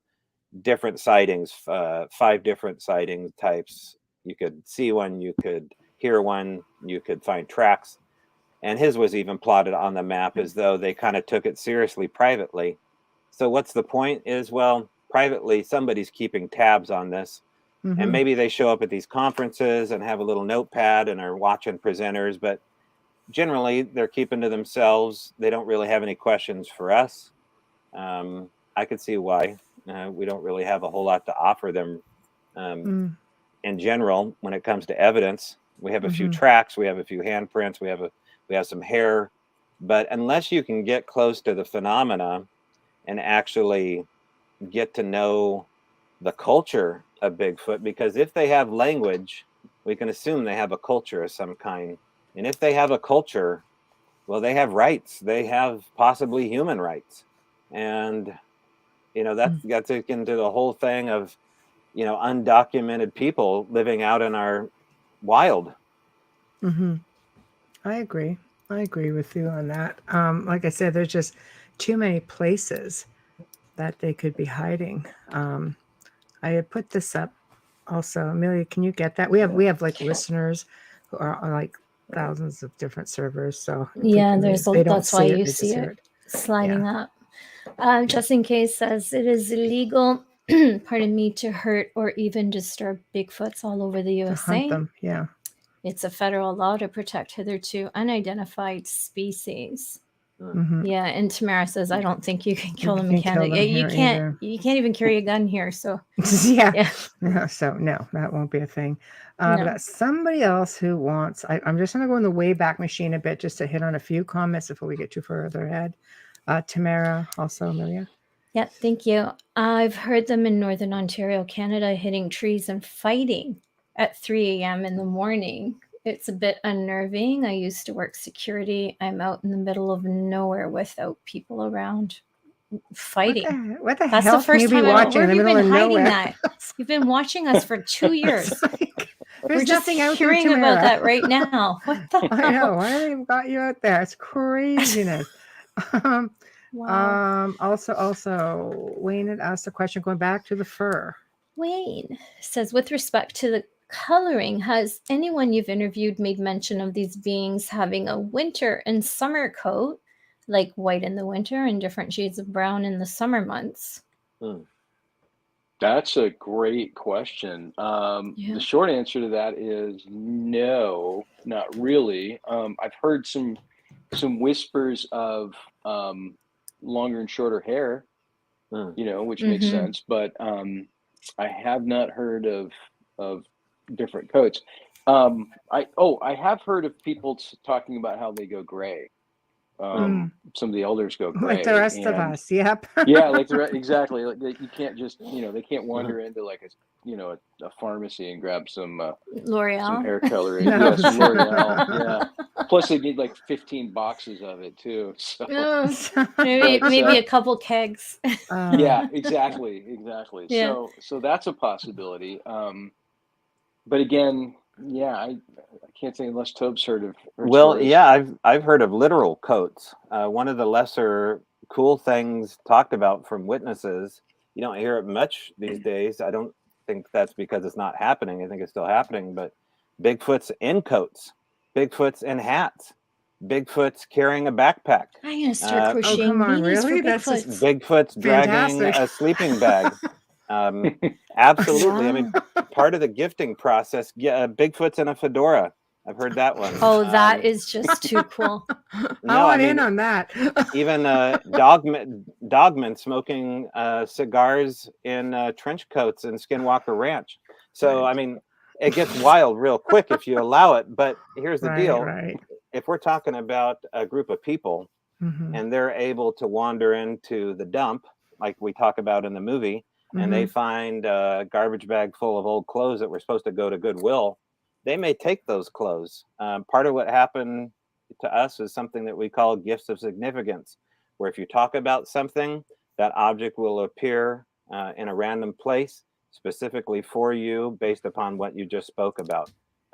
different sightings, 5 different sighting types. You could see one, you could hear one, you could find tracks. And his was even plotted on the map as though they kind of took it seriously privately. So what's the point is, well, privately, somebody's keeping tabs on this. And maybe they show up at these conferences and have a little notepad and are watching presenters, but generally they're keeping to themselves. They don't really have any questions for us. I could see why. We don't really have a whole lot to offer them in general when it comes to evidence. We have a few tracks, we have a few handprints, we have some hair, but unless you can get close to the phenomena and actually get to know the culture of Bigfoot, because if they have language, we can assume they have a culture of some kind. And if they have a culture, well, they have rights. They have possibly human rights. And, you know, that gets into the whole thing of, you know, undocumented people living out in our wild. I agree. I agree with you on that. Like I said, there's just too many places that they could be hiding. I had put this up also. Amelia, can you get that? We have like listeners who are on like thousands of different servers. So Yeah, they don't that's why see you they see just hear it sliding up. Just in case says it is illegal, pardon me, to hurt or even disturb Bigfoots all over the to USA. hunt them. Yeah. It's a federal law to protect hitherto unidentified species. Yeah, and Tamara says, I don't think you can kill them in Canada. Yeah, you can't. You can't even carry a gun here. So yeah. So no, that won't be a thing. We got somebody else who wants. I'm just going to go in the Wayback Machine a bit just to hit on a few comments before we get too further ahead. Tamara, also Amelia. Yeah, thank you. I've heard them in Northern Ontario, Canada, hitting trees and fighting at 3 a.m. in the morning. It's a bit unnerving. I used to work security. I'm out in the middle of nowhere without people around fighting. What the That's hell the first can you time be I watching where in the have you middle been of hiding nowhere? that? You've been watching us for 2 years. We're just nothing out there, hearing about Tamara. that right now. What the I know. hell? Why they've got you out there? It's craziness. Wow. Also, Wayne had asked a question going back to the fur. Wayne says, with respect to the coloring, has anyone you've interviewed made mention of these beings having a winter and summer coat, like white in the winter and different shades of brown in the summer months? That's a great question. The short answer to that is no, not really. I've heard some whispers of longer and shorter hair, you know, which makes sense. But I have not heard of different coats. I have heard of people talking about how they go gray. some of the elders go gray. Like the rest of and us. Yep. yeah, like exactly. Like you can't just, they can't wander into like a pharmacy and grab some L'Oreal. hair coloring. No. Yes, L'Oreal. Yeah. Plus they need like 15 boxes of it too. So maybe a couple kegs. yeah, exactly. Yeah. So that's a possibility. But again, yeah, I can't say unless Tobe's heard Well, stories. yeah, I've heard of literal coats. One of the lesser cool things talked about from witnesses. You don't hear it much these days. I don't think that's because it's not happening. I think it's still happening. But Bigfoot's in coats, Bigfoot's in hats, Bigfoot's carrying a backpack. I'm gonna start crocheting come on, beanies really? for That's Bigfoot. just Bigfoot's dragging fantastic. a sleeping bag. Absolutely. I mean, part of the gifting process. Yeah, Bigfoot's in a fedora. I've heard that one. Oh, that is just too cool. I want in on that. Even dogmen smoking cigars in trench coats in Skinwalker Ranch. So, I mean, it gets wild real quick if you allow it. But here's the deal. Right. If we're talking about a group of people and they're able to wander into the dump, like we talk about in the movie, and they find a garbage bag full of old clothes that were supposed to go to Goodwill, they may take those clothes. Part of what happened to us is something that we call gifts of significance, where if you talk about something, that object will appear in a random place specifically for you based upon what you just spoke about.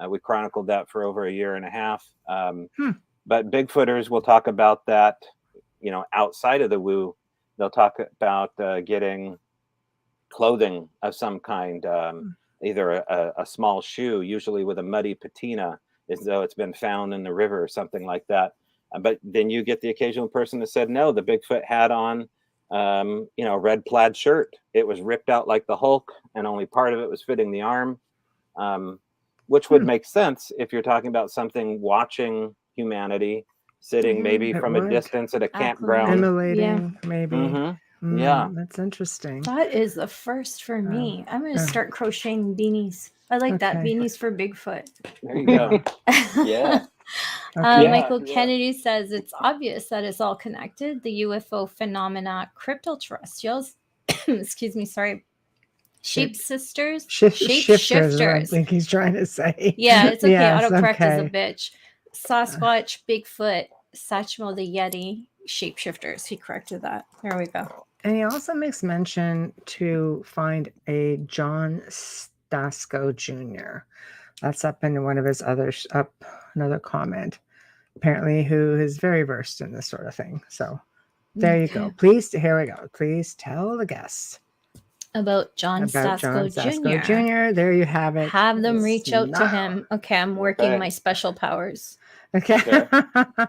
We chronicled that for over a year and a half. But Bigfooters will talk about that, outside of the woo. They'll talk about getting clothing of some kind, either a small shoe, usually with a muddy patina, as though it's been found in the river or something like that. But then you get the occasional person that said, no, the Bigfoot had on, a red plaid shirt. It was ripped out like the Hulk, and only part of it was fitting the arm, which would make sense if you're talking about something watching humanity, sitting maybe from a distance at a campground. Emulating, maybe. Yeah. That's interesting. That is the first for me. I'm going to start crocheting beanies. I like that. Okay. Beanies for Bigfoot. There you go. Yeah. Michael Kennedy says it's obvious that it's all connected. The UFO phenomena, cryptoterrestrials, excuse me, sorry, sheep sisters, Shifters, I think he's trying to say. Yeah, it's okay. Yes, Autocorrect is a okay. bitch. Sasquatch, Bigfoot, Satchmo the Yeti, shapeshifters. He corrected that. There we go. And he also makes mention to find a John Stasco Jr. That's up in one of his another comment, apparently, who is very versed in this sort of thing. So there you go. Here we go. Please tell the guests about John Stasco Jr. There you have it. Have them reach out to him. Okay, I'm working my special powers. Okay. All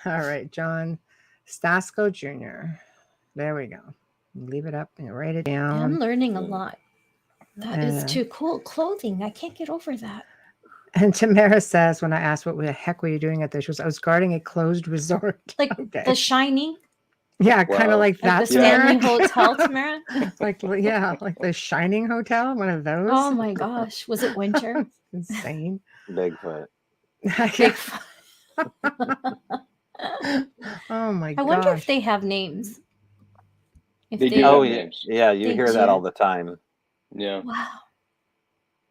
right, John Stasco Jr. There we go. Leave it up and write it down. I'm learning a lot. That is too cool. Clothing. I can't get over that. And Tamara says, when I asked what the heck were you doing at this, she was, I was guarding a closed resort. Like The Shining? Yeah, kind of like that. The Stanley Hotel, Tamara? like the Shining Hotel, one of those. Oh my gosh. Was it winter? Insane. Bigfoot. Bigfoot. Oh my gosh. I wonder if they have names. If they do have names. Yeah, you hear that all the time. Yeah. Wow.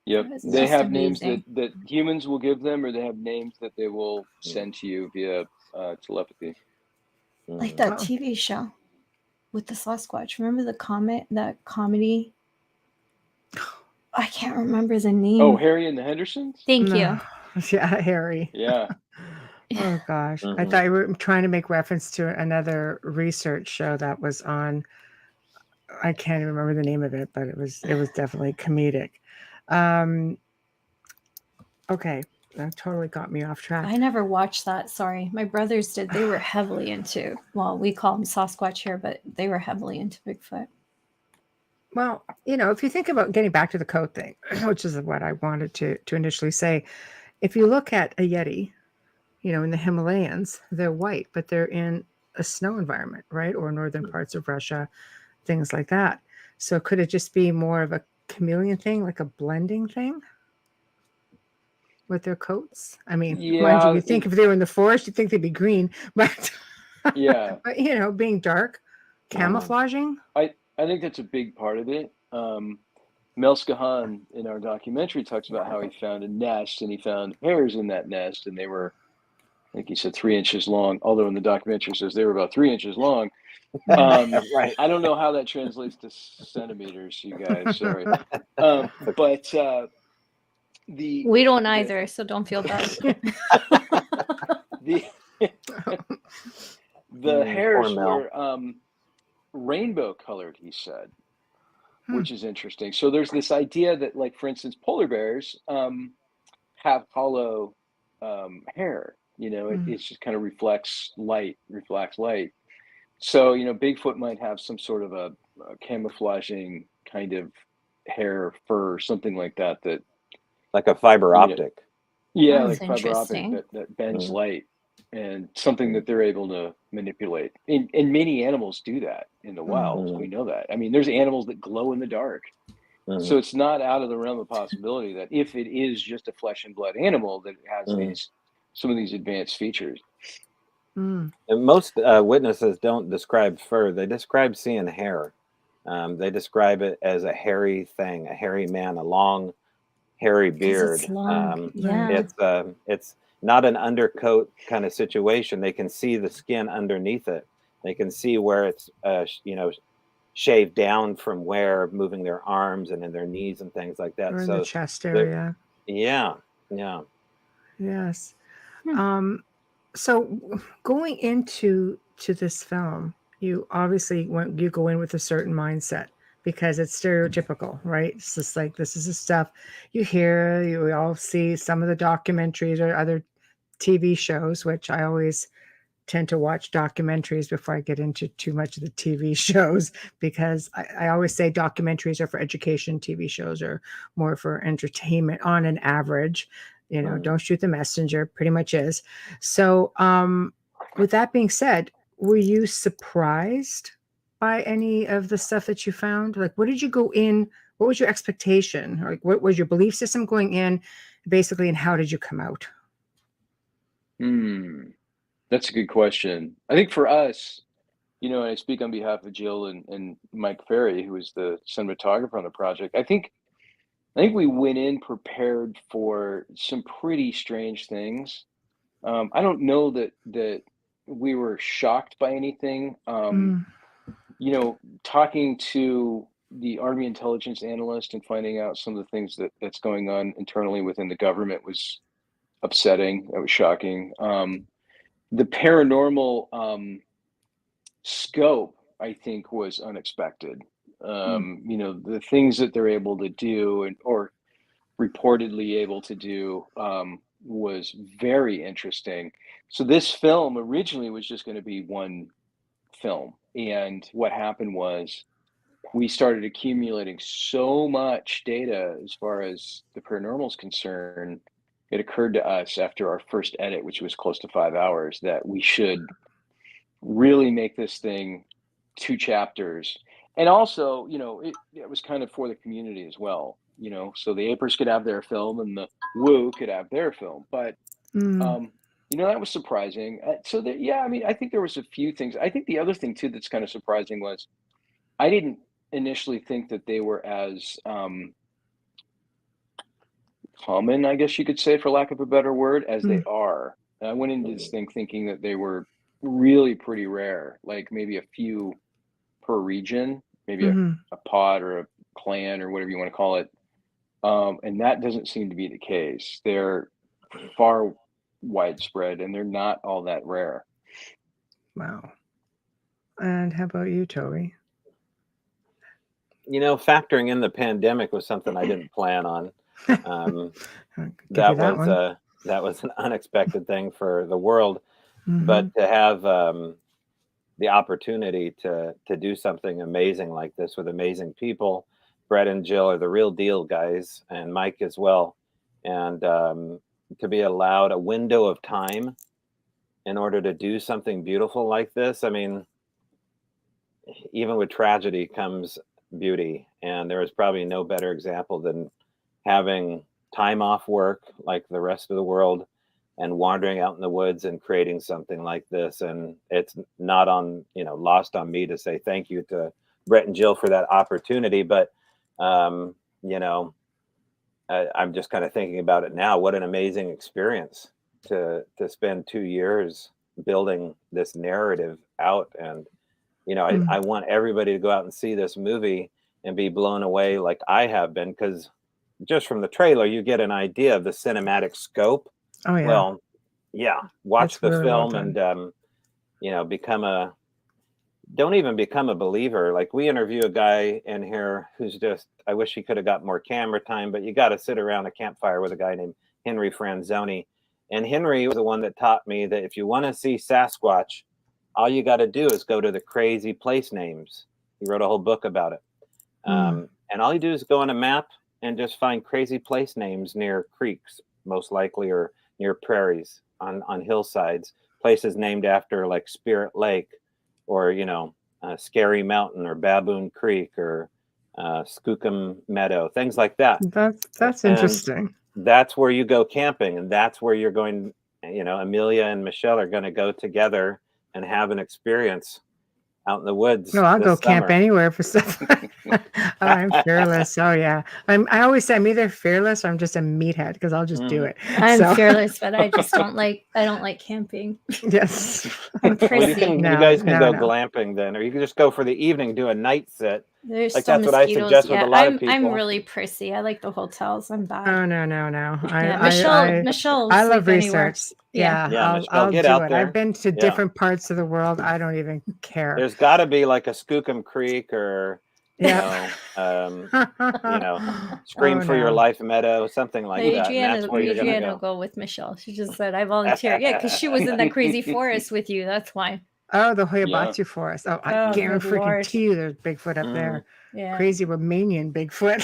Yep. They have names that humans will give them, or they have names that they will send to you via telepathy. Like that TV show with the Sasquatch. Remember that comedy? I can't remember the name. Oh, Harry and the Hendersons? Thank you. Yeah, Harry. Yeah. Oh gosh. I thought you were trying to make reference to another research show that was on. I can't even remember the name of it, but it was definitely comedic. Okay. That totally got me off track. I never watched that. Sorry. My brothers did. They were heavily into, well, we call them Sasquatch here, but they were heavily into Bigfoot. Well, if you think about getting back to the coat thing, which is what I wanted to initially say, if you look at a Yeti, in the Himalayas, they're white, but they're in a snow environment, right? Or northern parts of Russia, things like that. So could it just be more of a chameleon thing, like a blending thing? with their coats? I mean, mind you, Yeah, you think if they were in the forest, you'd think they'd be green, but yeah. but being dark, camouflaging. I think that's a big part of it. Mel Skahan in our documentary talks about how he found a nest and he found hares in that nest, and they were, I think he said 3 inches long, although in the documentary says they were about 3 inches long. Right. I don't know how that translates to centimeters, you guys. Sorry. But We don't either, so don't feel bad. the hares were rainbow colored, he said, which is interesting. So there's this idea that, like, for instance, polar bears have hollow hair. It just kind of reflects light. So, Bigfoot might have some sort of a camouflaging kind of hair, fur, something like that. Like a fiber optic. Yeah, That's like fiber optic interesting. that bends light, and something that they're able to manipulate. And many animals do that in the wild. We know that. I mean, there's animals that glow in the dark. So it's not out of the realm of possibility that if it is just a flesh and blood animal, that it has some of these advanced features. And most witnesses don't describe fur; they describe seeing hair. They describe it as a hairy thing, a hairy man, a long, hairy beard. It's long. Yeah. It's not an undercoat kind of situation. They can see the skin underneath it. They can see where it's shaved down from where, moving their arms and in their knees and things like that. Or in so the chest area. Yeah. Yes. So going into this film, you obviously you go in with a certain mindset because it's stereotypical, right? It's just like, this is the stuff you hear. We all see some of the documentaries or other TV shows, which I always tend to watch documentaries before I get into too much of the TV shows, because I always say documentaries are for education, TV shows are more for entertainment on an average. Don't shoot the messenger, pretty much is. So with that being said, were you surprised by any of the stuff that you found? Like, what did you go in? What was your expectation? Like, what was your belief system going in, basically, and how did you come out? That's a good question. I think for us, and I speak on behalf of Jill and Mike Ferry, who is the cinematographer on the project. I think we went in prepared for some pretty strange things. I don't know that we were shocked by anything. Talking to the Army intelligence analyst and finding out some of the things that's going on internally within the government was upsetting. That was shocking. The paranormal scope, I think, was unexpected. The things that they're able to do or reportedly able to do was very interesting. So this film originally was just going to be one film. And what happened was we started accumulating so much data as far as the paranormal is concerned. It occurred to us after our first edit, which was close to 5 hours, that we should really make this thing 2 chapters. And also, it was kind of for the community as well, so the Apers could have their film and the Woo could have their film. But, that was surprising. I think there was a few things. I think the other thing too that's kind of surprising was I didn't initially think that they were as common, I guess you could say, for lack of a better word, as they are. And I went into this thing thinking that they were really pretty rare, like maybe a few per region, maybe a pod or a clan or whatever you want to call it. And that doesn't seem to be the case. They're far widespread and they're not all that rare. Wow. And how about you, Tobe? Factoring in the pandemic was something I didn't plan on. That was an unexpected thing for the world. But to have the opportunity to do something amazing like this with amazing people, Brett and Jill are the real deal guys, and Mike as well. And to be allowed a window of time in order to do something beautiful like this. I mean, even with tragedy comes beauty. And there is probably no better example than having time off work like the rest of the world and wandering out in the woods and creating something like this. And it's not on, lost on me to say thank you to Brett and Jill for that opportunity. But, I'm just kind of thinking about it now. What an amazing experience to spend 2 years building this narrative out. And, I want everybody to go out and see this movie and be blown away like I have been, because just from the trailer, you get an idea of the cinematic scope. Oh, yeah. Well, yeah, watch It's the really well film and, don't even become a believer. Like, we interview a guy in here who's just, I wish he could have got more camera time, but you got to sit around a campfire with a guy named Henry Franzoni. And Henry was the one that taught me that if you want to see Sasquatch, all you got to do is go to the crazy place names. He wrote a whole book about it. And all you do is go on a map and just find crazy place names near creeks, most likely, or near prairies, on hillsides, places named after like Spirit Lake, or Scary Mountain, or Baboon Creek, or Skookum Meadow, things like that. That's And interesting. that's where you go camping, and that's where you're going. Amelia and Michelle are going to go together and have an experience out in the woods. No, I'll go camp summer. anywhere for stuff. I'm fearless. Oh yeah, I always say I'm either fearless or I'm just a meathead, because I'll just do it. I'm fearless, but I just don't like camping. Yes. I'm Well, prissy. you guys can go glamping then, or you can just go for the evening, do a night sit. There's like still that's what I mosquitoes. suggest with a lot of people. I'm really prissy. I like the hotels. I'm bad. Oh no. Michelle. I love sleep anywhere. research. Yeah, Michelle, I'll get do out it. there. I've been to different parts of the world. I don't even care. There's got to be like a Skookum Creek, or Scream for Your Life Meadow, something like that. And that's where you're gonna will go with Michelle. She just said I volunteer. Yeah, because she was in that crazy forest with you. That's why. Oh, the Hoyabatsu Forest. Oh, I guarantee you there's Bigfoot up there. Yeah. Crazy Romanian Bigfoot.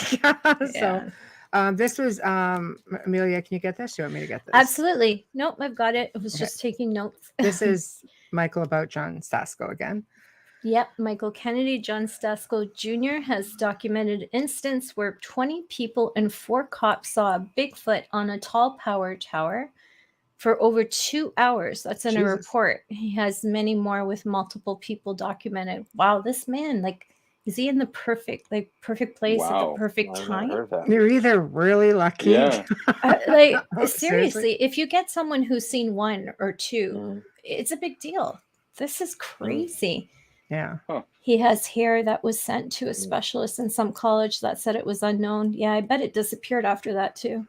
So this was Amelia, can you get this? Do you want me to get this? Absolutely. Nope, I've got it. I was just taking notes. This is Michael about John Stasko again. Yep, Michael Kennedy, John Stasko Jr. has documented instance where 20 people and 4 cops saw a Bigfoot on a tall power tower for over 2 hours. That's in a report. He has many more with multiple people documented. Wow, this man, is he in the perfect place at the perfect time? You're either really lucky. Yeah. Seriously, if you get someone who's seen 1 or 2, it's a big deal. This is crazy. Yeah. Huh. He has hair that was sent to a specialist in some college that said it was unknown. Yeah, I bet it disappeared after that too.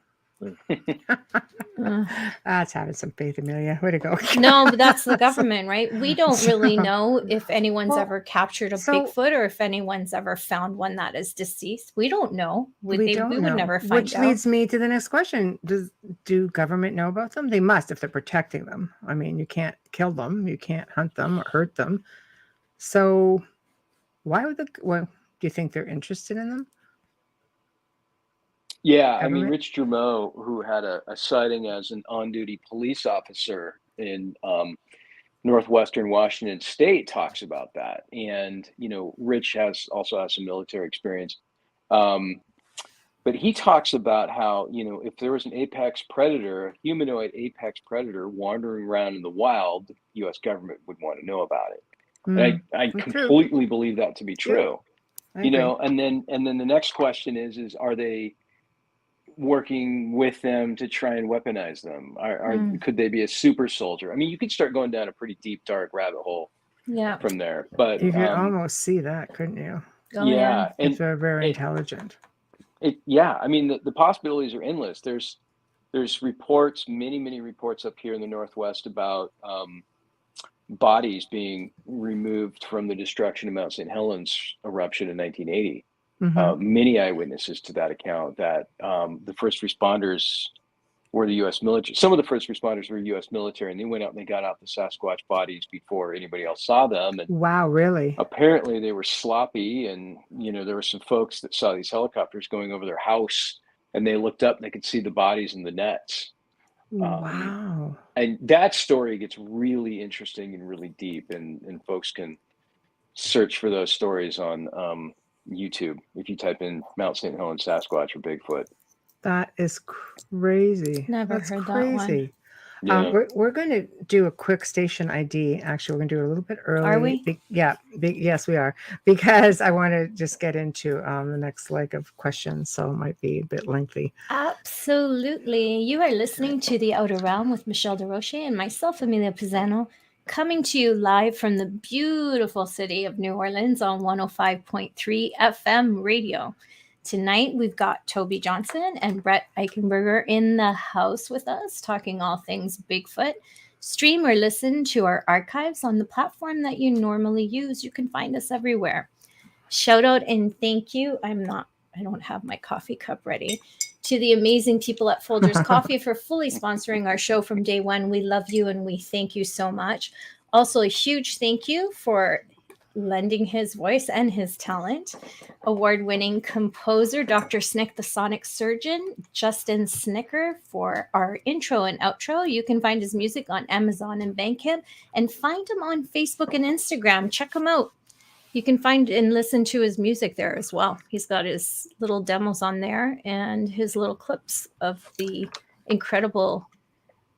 That's having some faith, Amelia. Way to go. No, but that's the government, right? We don't really know if anyone's ever captured a Bigfoot, or if anyone's ever found one that is deceased. We don't know. We would never find Which out. leads me to the next question. Do government know about them? They must, if they're protecting them. I mean, you can't kill them. You can't hunt them or hurt them. So why would do you think they're interested in them? Yeah, I mean, Rich Germeau, who had a sighting as an on-duty police officer in northwestern Washington State, talks about that. And, Rich also has some military experience. But he talks about how, if there was an apex predator, a humanoid apex predator wandering around in the wild, the U.S. government would want to know about it. And I completely believe that to be true. Yeah, and then the next question is are they working with them to try and weaponize them? Could they be a super soldier? I mean, you could start going down a pretty deep, dark rabbit hole from there. But you could almost see that, couldn't you? And if they're very intelligent. I mean, the possibilities are endless. There's reports, many reports up here in the Northwest about bodies being removed from the destruction of Mount St. Helens eruption in 1980. Many eyewitnesses to that account that the first responders were the U.S. military. Some of the first responders were U.S. military, and they went out and they got out the Sasquatch bodies before anybody else saw them. And wow, really? Apparently they were sloppy, and there were some folks that saw these helicopters going over their house, and they looked up and they could see the bodies in the nets. Wow. And that story gets really interesting and really deep, and folks can search for those stories on YouTube if you type in Mount St. Helens Sasquatch or Bigfoot. That is crazy. Never That's heard that one. crazy. Yeah. We're going to do a quick station ID. Actually, we're going to do it a little bit early. Are we? Yes, we are. Because I want to just get into the next leg of questions, so it might be a bit lengthy. Absolutely. You are listening to The Outer Realm with Michelle DeRoche and myself, Amelia Pisano, coming to you live from the beautiful city of New Orleans on 105.3 FM radio. Tonight, we've got Tobe Johnson and Brett Eichenberger in the house with us, talking all things Bigfoot. Stream or listen to our archives on the platform that you normally use. You can find us everywhere. Shout out and thank you. I don't have my coffee cup ready. To the amazing people at Folgers Coffee for fully sponsoring our show from day one. We love you and we thank you so much. Also, a huge thank you for lending his voice and his talent. Award-winning composer, Dr. Snick, the sonic surgeon, Justin Snicker, for our intro and outro. You can find his music on Amazon and Bandcamp, and find him on Facebook and Instagram. Check him out. You can find and listen to his music there as well. He's got his little demos on there and his little clips of the incredible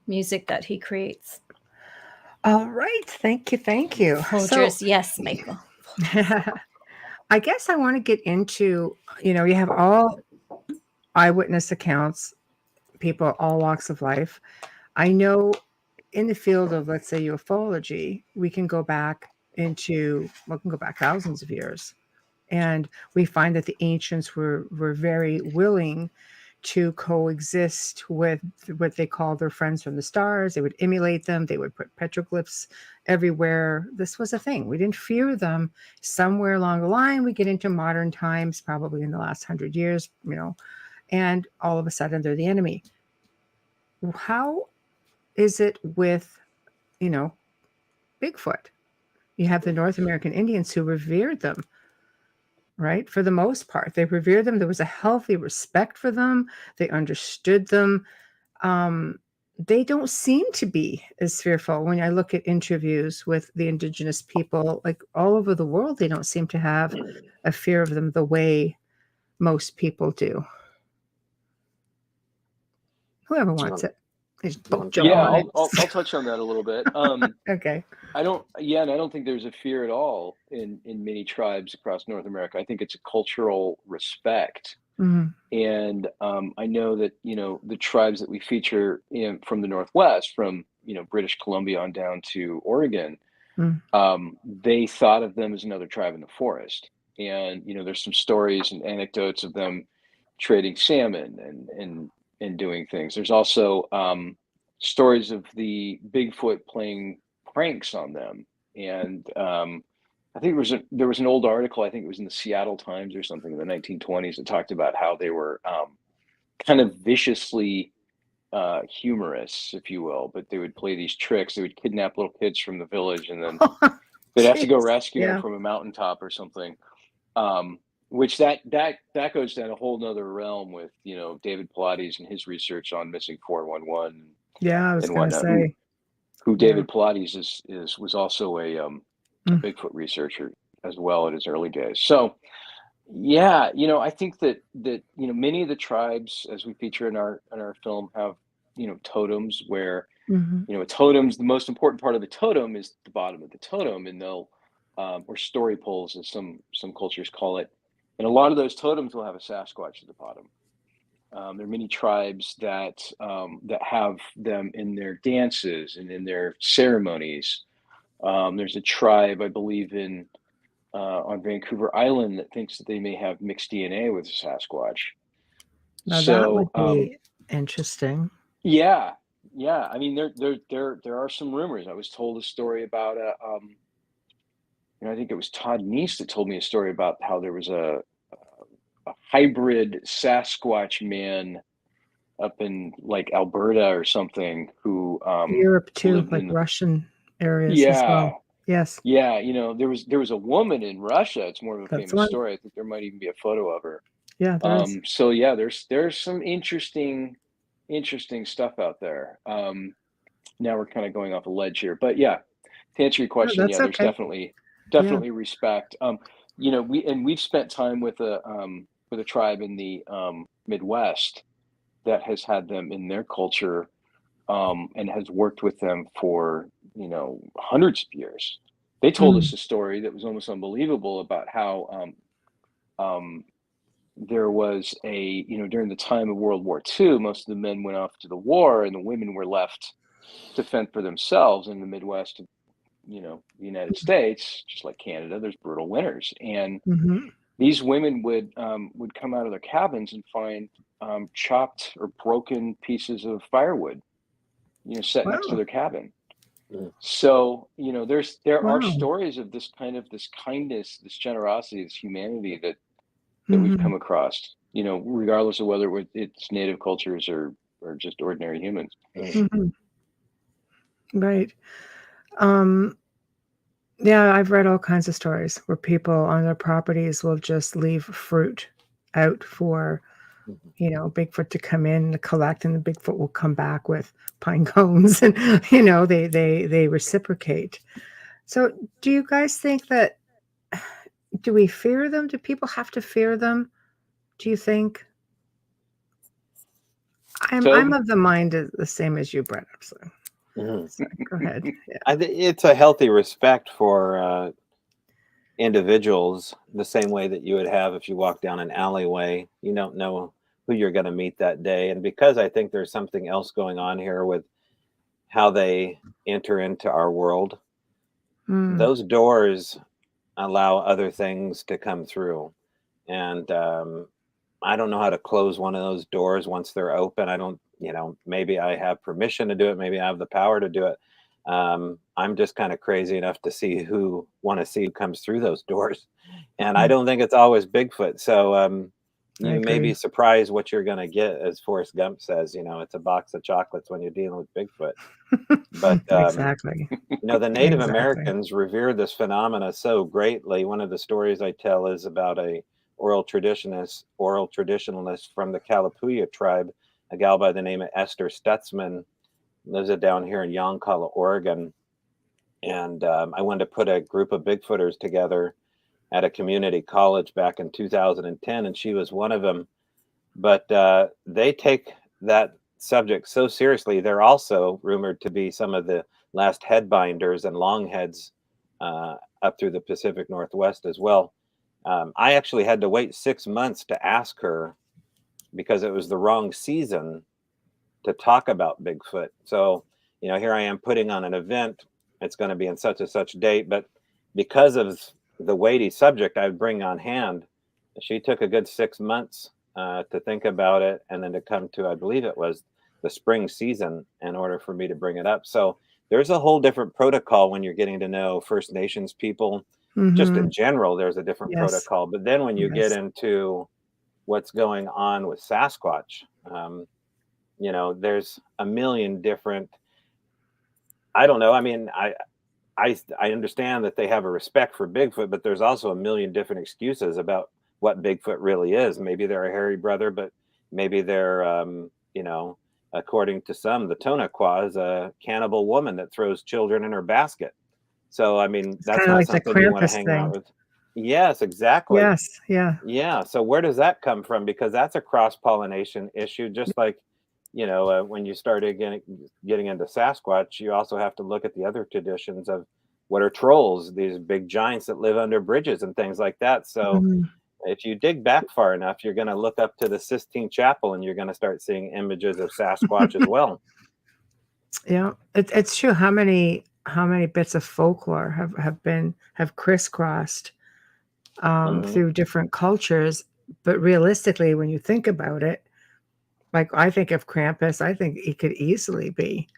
music that he creates. All right. Thank you. Folgers, yes, Michael. I guess I want to get into, you have all eyewitness accounts, people, all walks of life. I know in the field of, let's say, ufology, we can go back thousands of years. And we find that the ancients were very willing to coexist with what they call their friends from the stars. They would emulate them. They would put petroglyphs everywhere. This was a thing. We didn't fear them. Somewhere along the line, we get into modern times, probably in the last 100 years, and all of a sudden they're the enemy. How is it with, Bigfoot? You have the North American Indians who revered them, right? For the most part, they revered them. There was a healthy respect for them. They understood them. They don't seem to be as fearful. When I look at interviews with the indigenous people, like all over the world, they don't seem to have a fear of them the way most people do. Whoever wants it. Yeah, I'll touch on that a little bit. Okay. I don't think there's a fear at all in many tribes across North America. I think it's a cultural respect. Mm-hmm. And I know that, the tribes that we feature from the Northwest, from, British Columbia on down to Oregon, they thought of them as another tribe in the forest. And, there's some stories and anecdotes of them trading salmon and doing things. There's also stories of the Bigfoot playing pranks on them. And I think there was an old article, I think it was in the Seattle Times or something in the 1920s, that talked about how they were kind of viciously humorous, if you will, but they would play these tricks. They would kidnap little kids from the village, and then they'd have to go rescue them from a mountaintop or something. Which that goes down a whole nother realm with, David Pilates and his research on missing 411. Yeah, I was going to say. Who David Pilates was also a Bigfoot researcher as well in his early days. So, yeah, I think that many of the tribes, as we feature in our film, have totems where a totem's the most important part of the totem is the bottom of the totem, and they'll or story poles, as some cultures call it. And a lot of those totems will have a Sasquatch at the bottom. There are many tribes that have them in their dances and in their ceremonies. There's a tribe, I believe, on Vancouver Island that thinks that they may have mixed DNA with a Sasquatch. Now that would be interesting. Yeah. I mean, there are some rumors. I was told a story about I think it was Todd Neese that told me a story about how there was a hybrid Sasquatch man up in like Alberta or something who Europe too, like Russian areas as well. Yes. Yeah, there was a woman in Russia. It's more of a famous story. I think there might even be a photo of her. Yeah, there is. So yeah, there's some interesting stuff out there. Now we're kind of going off a ledge here, but yeah, to answer your question, there's definitely respect. We've spent time with a tribe in the Midwest that has had them in their culture, and has worked with them for, hundreds of years. They told us a story that was almost unbelievable about how there was during the time of World War II, most of the men went off to the war and the women were left to fend for themselves in the Midwest of, the United States, just like Canada. There's brutal winters. And Mm-hmm. these women would come out of their cabins and find chopped or broken pieces of firewood, set next to Wow. their cabin. So, there are Wow. stories of this kindness, this generosity, this humanity that we've Mhm. come across, regardless of whether it's native cultures or just ordinary humans. Mhm. Right. Um, yeah, I've read all kinds of stories where people on their properties will just leave fruit out for, Bigfoot to come in and collect, and the Bigfoot will come back with pine cones, and they reciprocate. So, do you guys think that? Do we fear them? Do people have to fear them? Do you think? I'm Tobe? of the mind the same as you, Brett. Absolutely. So, go ahead. Yeah. I think it's a healthy respect for individuals, the same way that you would have if you walk down an alleyway. You don't know who you're going to meet that day. And because I think there's something else going on here with how they enter into our world, those doors allow other things to come through. And I don't know how to close one of those doors once they're open. I don't, maybe I have permission to do it. Maybe I have the power to do it. I'm just kind of crazy enough to see who comes through those doors. And I don't think it's always Bigfoot. So you may be surprised what you're going to get. As Forrest Gump says, it's a box of chocolates when you're dealing with Bigfoot. But Exactly. the Native Exactly. Americans revered this phenomena so greatly. One of the stories I tell is about a oral traditionalist from the Kalapuya tribe, a gal by the name of Esther Stutzman, lives down here in Yoncalla, Oregon. And I wanted to put a group of Bigfooters together at a community college back in 2010, and she was one of them. But they take that subject so seriously. They're also rumored to be some of the last headbinders and longheads up through the Pacific Northwest as well. I actually had to wait 6 months to ask her because it was the wrong season to talk about Bigfoot. So, here I am putting on an event. It's going to be in such and such date, but because of the weighty subject I'd bring on hand, she took a good 6 months to think about it, and then to come to, I believe it was the spring season, in order for me to bring it up. So there's a whole different protocol when you're getting to know First Nations people. Just in general, there's a different protocol. But then when you get into what's going on with Sasquatch, there's a million different. I don't know. I mean, I understand that they have a respect for Bigfoot, but there's also a million different excuses about what Bigfoot really is. Maybe they're a hairy brother, but maybe they're, according to some, the Tonaqua is a cannibal woman that throws children in her basket. So, I mean, that's not like the something you want to Krampus hang thing. out with. Yes, exactly. Yes. Yeah. Yeah. So where does that come from? Because that's a cross-pollination issue, just like, when you started getting into Sasquatch, you also have to look at the other traditions of what are trolls, these big giants that live under bridges and things like that. So if you dig back far enough, you're going to look up to the Sistine Chapel and you're going to start seeing images of Sasquatch as well. Yeah, it's true. How many bits of folklore have crisscrossed through different cultures? But realistically, when you think about it, like I think of Krampus, I think it could easily be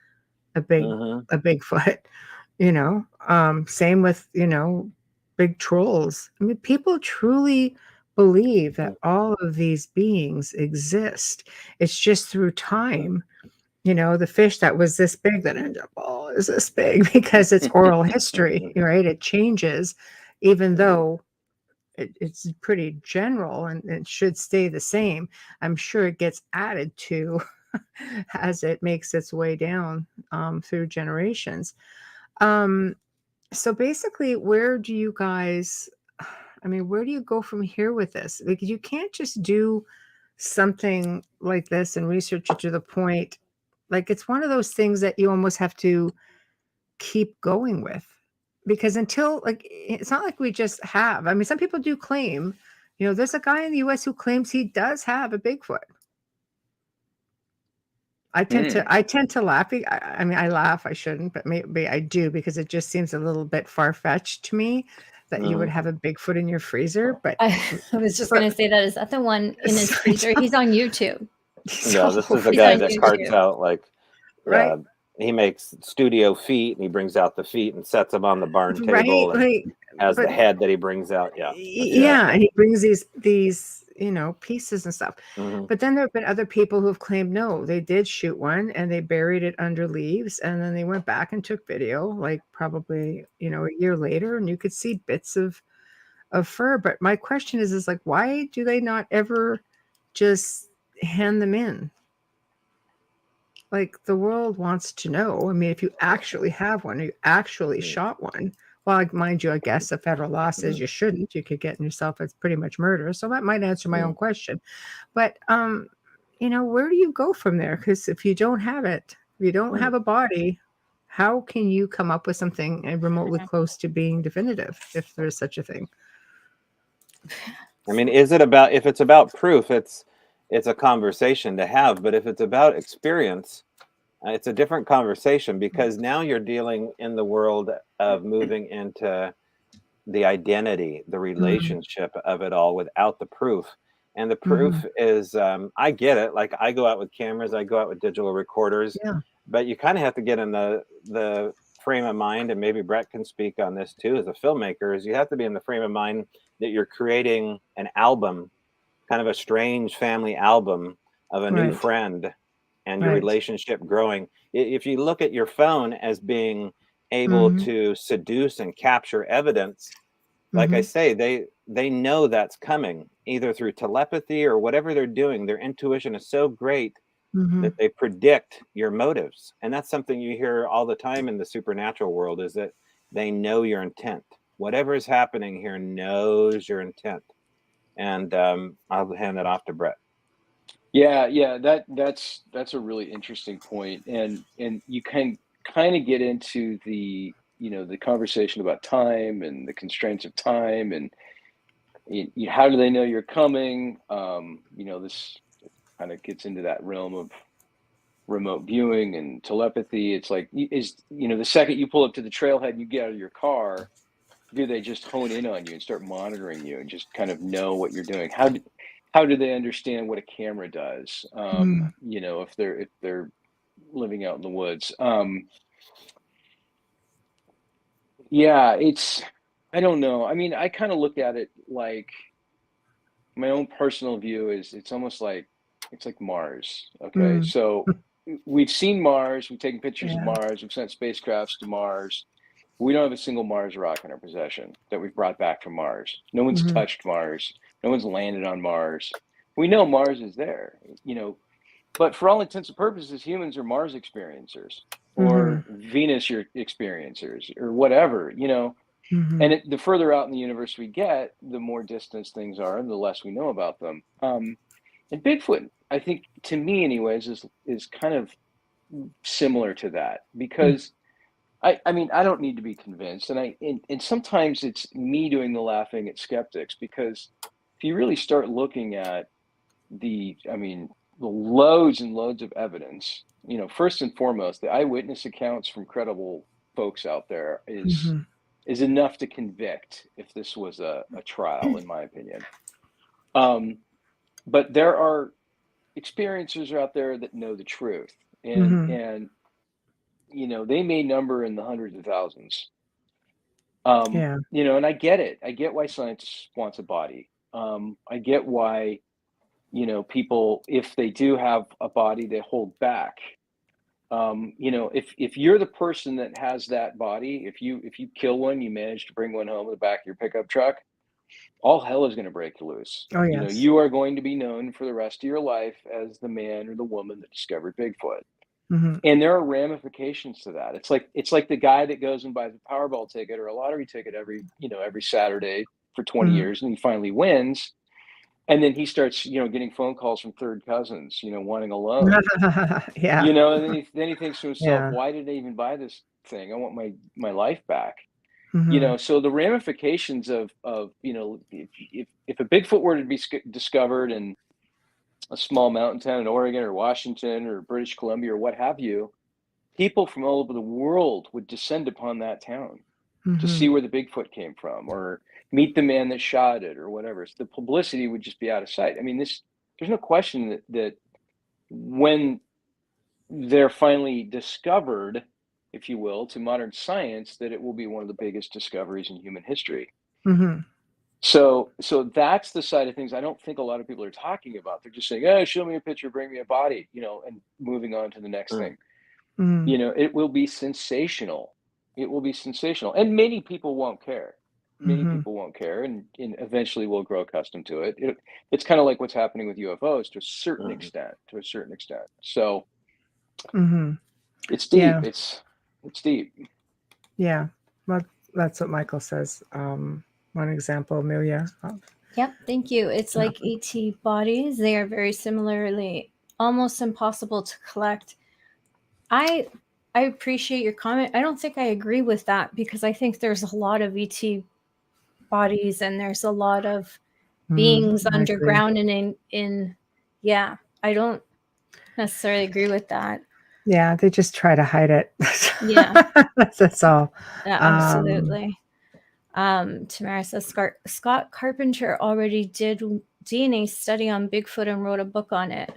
a Bigfoot. Same with big trolls. I mean, people truly believe that all of these beings exist. It's just through time. The fish that was this big that ended up, is this big because it's oral history, right? It changes, even though it's pretty general and it should stay the same. I'm sure it gets added to as it makes its way down through generations. So basically, where do you go from here with this? Because you can't just do something like this and research it to the point, like it's one of those things that you almost have to keep going with, because until, like, it's not like we just have, I mean, some people do claim, there's a guy in the US who claims he does have a Bigfoot. I tend to laugh. I mean, I laugh. I shouldn't, but maybe I do, because it just seems a little bit far-fetched to me that you would have a Bigfoot in your freezer. But I was just going to say that. Is that the one in his freezer? He's on YouTube. No, this is the guy that carts out, like, right. He makes studio feet, and he brings out the feet and sets them on the barn table, right. Like, as the head that he brings out. Yeah. Yeah, and he brings these pieces and stuff. Mm-hmm. But then there have been other people who have claimed, no, they did shoot one and they buried it under leaves, and then they went back and took video, like probably a year later, and you could see bits of fur. But my question is like, why do they not ever just hand them in? Like, the world wants to know. I mean, if you actually have one, or you actually shot one, well, mind you, I guess the federal law says you shouldn't. You could get yourself, it's pretty much murder. So that might answer my own question. But, where do you go from there? Because if you don't have it, if you don't have a body, how can you come up with something remotely close to being definitive, if there's such a thing? I mean, if it's about proof, it's a conversation to have. But if it's about experience, it's a different conversation, because now you're dealing in the world of moving into the identity, the relationship of it all without the proof. And the proof is, I get it. Like, I go out with cameras, I go out with digital recorders, but you kind of have to get in the frame of mind, and maybe Brett can speak on this too, as a filmmaker, is you have to be in the frame of mind that you're creating an album, kind of a strange family album of a new friend, and your relationship growing. If you look at your phone as being able to seduce and capture evidence, like I say, they know that's coming, either through telepathy or whatever they're doing. Their intuition is so great that they predict your motives. And that's something you hear all the time in the supernatural world, is that they know your intent. Whatever is happening here knows your intent. And I'll hand that off to Brett. Yeah, that's a really interesting point, and you can kind of get into the the conversation about time and the constraints of time, and how do they know you're coming? This kind of gets into that realm of remote viewing and telepathy. It's like, the second you pull up to the trailhead and you get out of your car, do they just hone in on you and start monitoring you and just kind of know what you're doing? How do they understand what a camera does? If they're living out in the woods. I don't know. I mean, I kind of look at it like, my own personal view is, it's almost like, it's like Mars. Okay. So we've seen Mars, we've taken pictures of Mars, we've sent spacecrafts to Mars. We don't have a single Mars rock in our possession that we've brought back from Mars. No one's touched Mars. No one's landed on Mars. We know Mars is there, but for all intents and purposes, humans are Mars experiencers, or Venus experiencers, or whatever, And the further out in the universe we get, the more distance things are, and the less we know about them. And Bigfoot, I think, to me anyways, is kind of similar to that, because I mean, I don't need to be convinced, and sometimes it's me doing the laughing at skeptics, because if you really start looking at the loads and loads of evidence, first and foremost, the eyewitness accounts from credible folks out there is enough to convict if this was a trial, in my opinion. But there are experiencers out there that know the truth, and they may number in the hundreds of thousands. And I get it. I get why science wants a body. I get why, people, if they do have a body, they hold back. If you're the person that has that body, if you kill one, you manage to bring one home in the back of your pickup truck, all hell is going to break loose. Oh, yes. You are going to be known for the rest of your life as the man or the woman that discovered Bigfoot. And there are ramifications to that. It's like the guy that goes and buys a Powerball ticket or a lottery ticket every Saturday for 20 years, and he finally wins. And then he starts, getting phone calls from third cousins, wanting a loan. Yeah. And then he thinks to himself, Yeah. why did I even buy this thing? I want my life back. Mhm. So the ramifications of if a Bigfoot were to be discovered in a small mountain town in Oregon or Washington or British Columbia or what have you, people from all over the world would descend upon that town to see Mhm. where the Bigfoot came from or meet the man that shot it or whatever. So the publicity would just be out of sight. I mean, there's no question that when they're finally discovered, if you will, to modern science, that it will be one of the biggest discoveries in human history. Mhm. So that's the side of things I don't think a lot of people are talking about. They're just saying, "Oh, show me a picture, bring me a body," and moving on to the next thing. Mhm. It will be sensational. It will be sensational, and many people won't care. Many Mhm. people won't care, and eventually we'll grow accustomed to it. It's kind of like what's happening with UFOs to a certain extent. So Mhm. it's Yeah. deep. It's deep. Yeah. Well, that's what Michael says. One example, Amelia. Yep, thank you. It's like ET bodies. They are very similarly almost impossible to collect. I appreciate your comment. I don't think I agree with that because I think there's a lot of ET bodies and there's a lot of beings I agree. underground and in yeah, I don't necessarily agree with that. Yeah, they just try to hide it. Yeah. That's all. Yeah, absolutely. Tamara says Scott Carpenter already did DNA study on Bigfoot and wrote a book on it.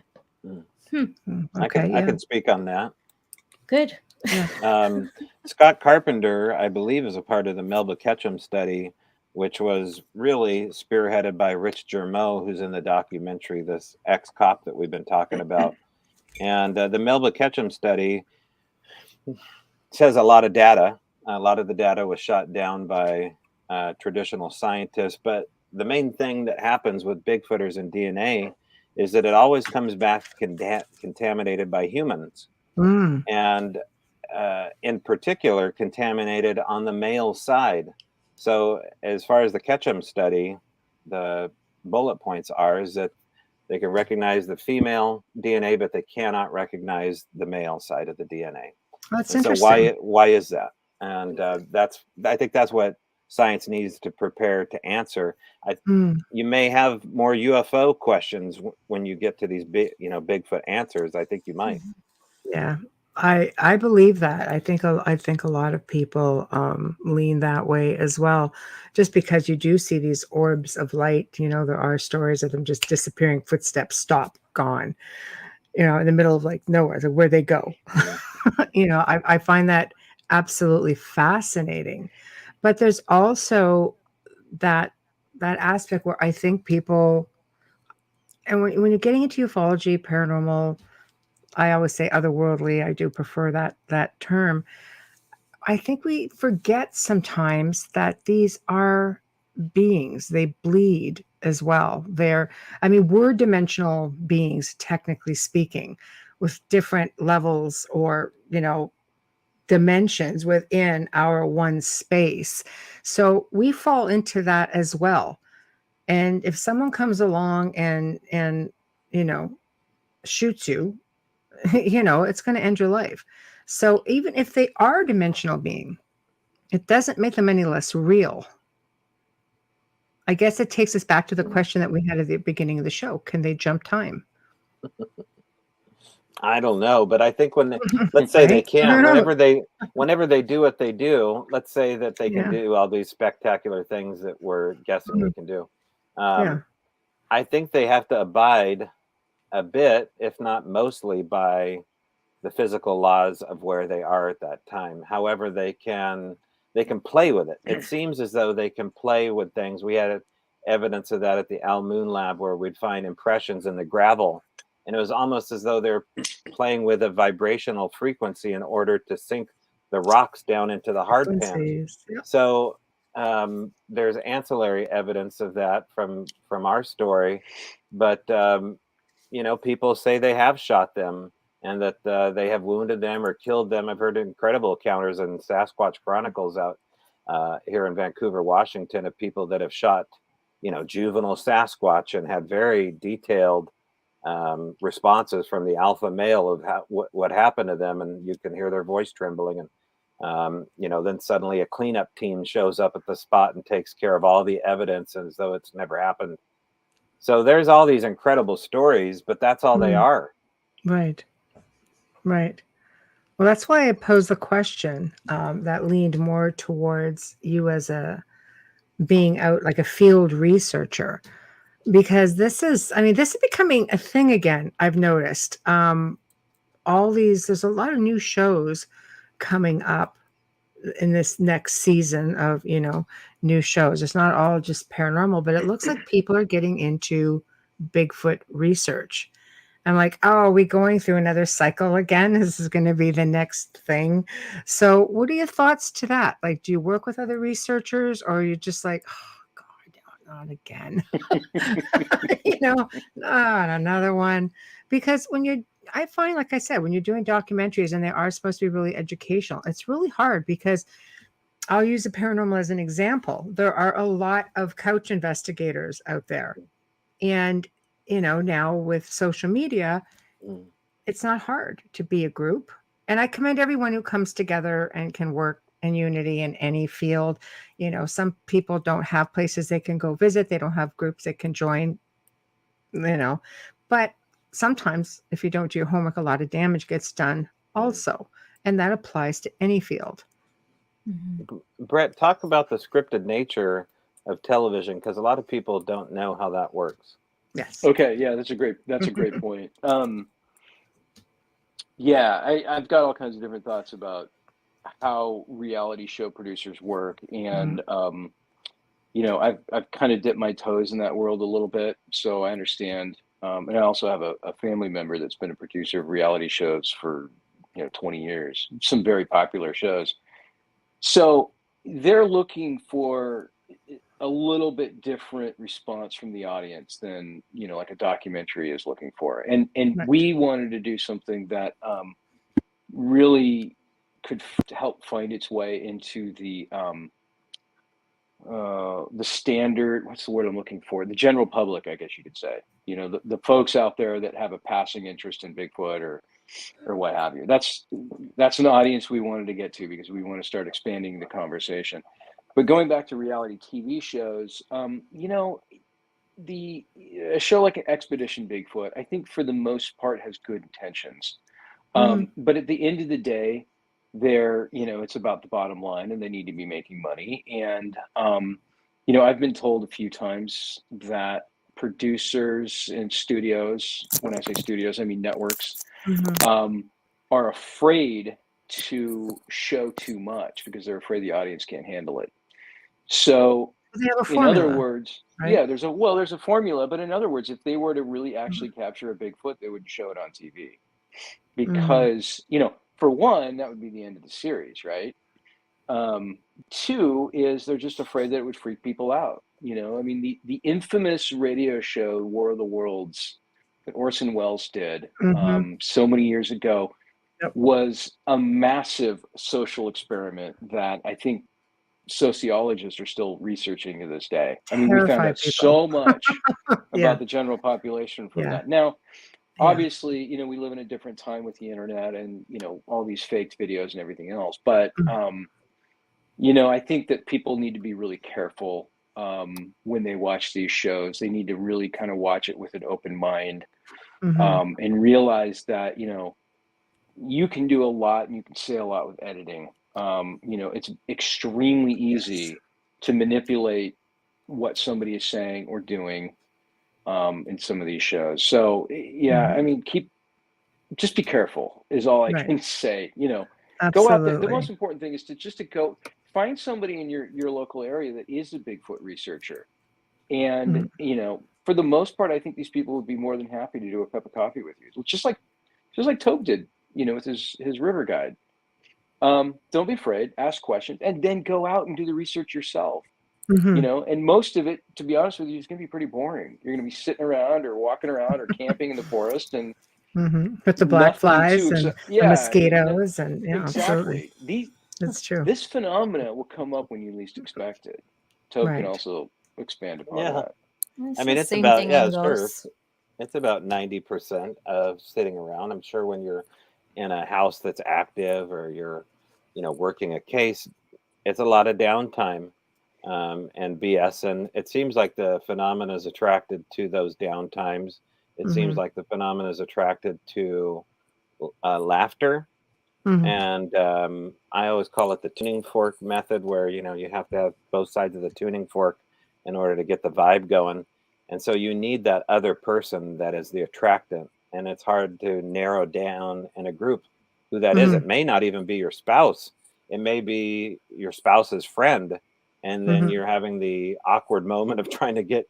I can speak on that. Good. Scott Carpenter, I believe, is a part of the Melba Ketchum study, which was really spearheaded by Rich Germeau, who's in the documentary, this ex-cop that we've been talking about. And the Melba Ketchum study says a lot of data. A lot of the data was shot down by traditional scientists. But the main thing that happens with Bigfooters and DNA is that it always comes back contaminated by humans. Mm. And in particular, contaminated on the male side. So as far as the Ketchum study, the bullet points are is that they can recognize the female DNA, but they cannot recognize the male side of the DNA. That's and so interesting. why is that? And I think that's what science needs to prepare to answer. You may have more UFO questions when you get to these Bigfoot answers. I think you might. Yeah, I believe that. I think a lot of people lean that way as well, just because you do see these orbs of light. There are stories of them just disappearing, footsteps stop, gone. In the middle of like nowhere, so where they go. I find that absolutely fascinating. But there's also that aspect where I think people, and when you're getting into ufology, paranormal, I always say otherworldly. I do prefer that term. I think we forget sometimes that these are beings. They bleed as well. We're dimensional beings, technically speaking, with different levels or, dimensions within our one space. So we fall into that as well. And if someone comes along and shoots you, it's going to end your life. So even if they are a dimensional being, it doesn't make them any less real. I guess it takes us back to the question that we had at the beginning of the show. Can they jump time? I don't know, but I think let's say they can't, whenever they do what they do, let's say that they can do all these spectacular things that we're guessing they can do. I think they have to abide a bit, if not mostly, by the physical laws of where they are at that time. However, they can play with it. It seems as though they can play with things. We had evidence of that at the Al Moon Lab, where we'd find impressions in the gravel, and it was almost as though they're playing with a vibrational frequency in order to sink the rocks down into the hard pan. So there's ancillary evidence of that from our story, but people say they have shot them and that they have wounded them or killed them. I've heard incredible encounters in Sasquatch Chronicles out here in Vancouver, Washington, of people that have shot juvenile Sasquatch, and had very detailed responses from the alpha male of what happened to them, and you can hear their voice trembling. And then suddenly a cleanup team shows up at the spot and takes care of all the evidence as though it's never happened. So there's all these incredible stories, but that's all they are. Right. Right. Well, that's why I posed the question that leaned more towards you as a being out like a field researcher, because this is becoming a thing again. I've noticed there's a lot of new shows coming up in this next season of, new shows. It's not all just paranormal, but it looks like people are getting into Bigfoot research. I'm like, oh, are we going through another cycle again? This is going to be the next thing. So what are your thoughts to that? Like, do you work with other researchers, or are you just like, oh God, not again? Not another one. Because I find, like I said, when you're doing documentaries and they are supposed to be really educational, it's really hard, because I'll use the paranormal as an example. There are a lot of couch investigators out there. And, now with social media, it's not hard to be a group. And I commend everyone who comes together and can work in unity in any field. Some people don't have places they can go visit. They don't have groups they can join, but sometimes if you don't do your homework, a lot of damage gets done also. And that applies to any field. Brett, talk about the scripted nature of television, because a lot of people don't know how that works. Yes. Okay. Yeah, that's a great point. I've got all kinds of different thoughts about how reality show producers work, and I've kind of dipped my toes in that world a little bit, so I understand. And I also have a family member that's been a producer of reality shows for 20 years, some very popular shows. So they're looking for a little bit different response from the audience than like a documentary is looking for, and we wanted to do something that really could help find its way into the standard, what's the word I'm looking for, the general public, I guess you could say, the folks out there that have a passing interest in Bigfoot or what have you. That's an audience we wanted to get to, because we want to start expanding the conversation. But going back to reality TV shows, a show like Expedition Bigfoot, I think for the most part has good intentions. But at the end of the day, it's about the bottom line, and they need to be making money. And, I've been told a few times that producers and studios, when I say studios, I mean networks, are afraid to show too much because they're afraid the audience can't handle it. So in other words, right? There's a formula, but in other words, if they were to really actually capture a Bigfoot, they would show it on TV, because, for one, that would be the end of the series, right? Two is they're just afraid that it would freak people out. The infamous radio show War of the Worlds that Orson Welles did so many years ago was a massive social experiment that I think sociologists are still researching to this day. We found out so much about the general population from that. Now, obviously, we live in a different time with the internet and, all these faked videos and everything else. But, I think that people need to be really careful when they watch these shows. They need to really kind of watch it with an open mind and realize that, you can do a lot and you can say a lot with editing. It's extremely easy to manipulate what somebody is saying or doing in some of these shows. So just be careful is all I can say. Go out there. The most important thing is to go find somebody in your local area that is a Bigfoot researcher. And, for the most part, I think these people would be more than happy to do a cup of coffee with you. Just like Tobe did, with his river guide. Don't be afraid, ask questions, and then go out and do the research yourself. And most of it, to be honest with you, is going to be pretty boring. You're going to be sitting around or walking around or camping in the forest and with the black flies and the mosquitoes exactly. That's true. This phenomena will come up when you least expect it. Tobe can also expand upon Yeah. that. I mean, it's about, yeah, sure. It's about 90% of sitting around. I'm sure when you're in a house that's active or you're, working a case, it's a lot of downtime and BS. And it seems like the phenomena is attracted to those downtimes. It seems like the phenomena is attracted to laughter. And I always call it the tuning fork method, where you have to have both sides of the tuning fork in order to get the vibe going. And so you need that other person that is the attractant, and it's hard to narrow down in a group who that is. It may not even be your spouse. It may be your spouse's friend, and then you're having the awkward moment of trying to get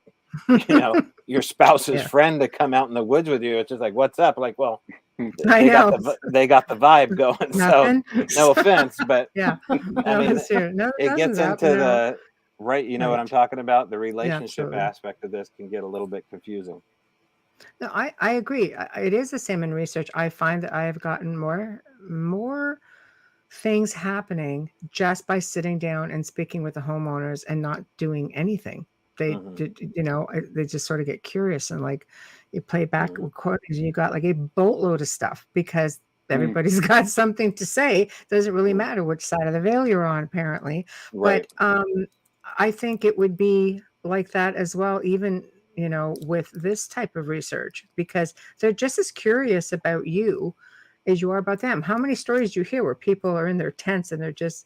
your spouse's friend to come out in the woods with you. It's just like, what's up? Like, well, they got the vibe going. So no offense, but yeah, I mean, it gets into the right. You know what I'm talking about? The relationship aspect of this can get a little bit confusing. No, I agree. It is the same in research. I find that I have gotten more things happening just by sitting down and speaking with the homeowners and not doing anything. They they just sort of get curious, and like you play back recordings and you got like a boatload of stuff because everybody's got something to say. Doesn't really matter which side of the veil you're on, apparently. Right. But I think it would be like that as well, even with this type of research, because they're just as curious about you as you are about them. How many stories do you hear where people are in their tents and they're just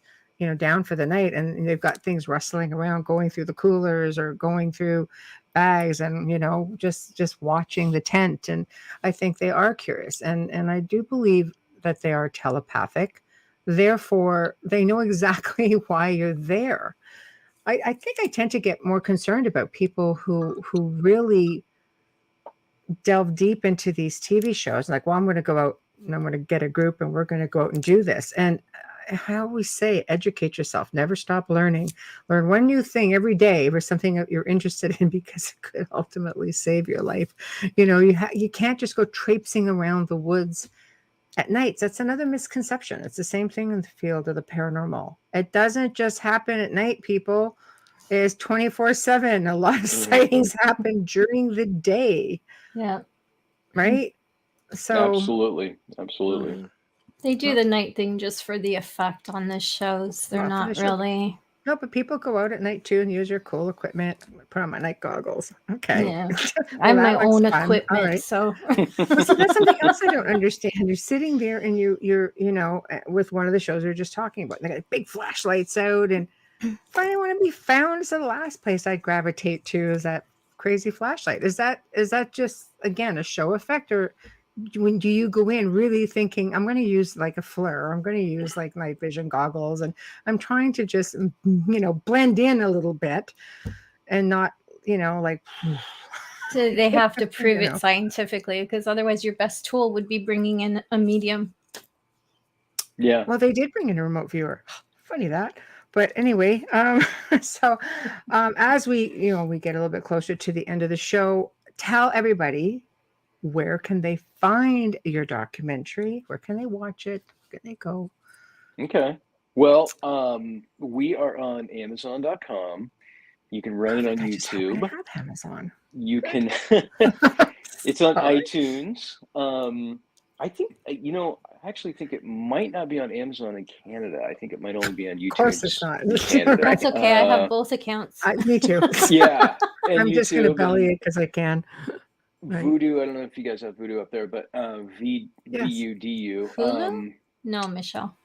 down for the night, and they've got things rustling around, going through the coolers or going through bags, and just watching the tent? And I think they are curious, and I do believe that they are telepathic. Therefore, they know exactly why you're there. I think I tend to get more concerned about people who really delve deep into these TV shows. Like, well, I'm going to go out and I'm going to get a group and we're going to go out and do this. And I always say, educate yourself. Never stop learning. Learn one new thing every day for something that you're interested in, because it could ultimately save your life. You can't just go traipsing around the woods at nights. That's another misconception. It's the same thing in the field of the paranormal. It doesn't just happen at night, people. It's 24/7. A lot of sightings happen during the day. Yeah. Right? So Absolutely. They do the night thing just for the effect on the shows. They're not really. No, but people go out at night too and use your cool equipment. Put on my night goggles. Okay. Yeah. I have my own equipment, so. So that's something else I don't understand. You're sitting there and you're with one of the shows we were just talking about. They got big flashlights out, and if I want to be found, it's the last place I gravitate to is that crazy flashlight. Is that just, again, a show effect, or when do you go in really thinking, I'm going to use like a FLIR, I'm going to use like night vision goggles, and I'm trying to just blend in a little bit and not like So they have to prove it scientifically, because otherwise your best tool would be bringing in a medium. Yeah. Well, they did bring in a remote viewer. Funny that. But anyway, so as we get a little bit closer to the end of the show, tell everybody, where can they find your documentary? Where can they watch it? Where can they go? Okay. Well, we are on Amazon.com. You can rent it on YouTube. I have Amazon. You can. It's on iTunes. I think I actually think it might not be on Amazon in Canada. I think it might only be on YouTube. Of course it's not. In Canada. That's okay. I have both accounts. Me too. Yeah. And I'm just going to YouTube belly and it because I can. Right. Voodoo. I don't know if you guys have Voodoo up there, but VUDU. Hulu? No, Michelle.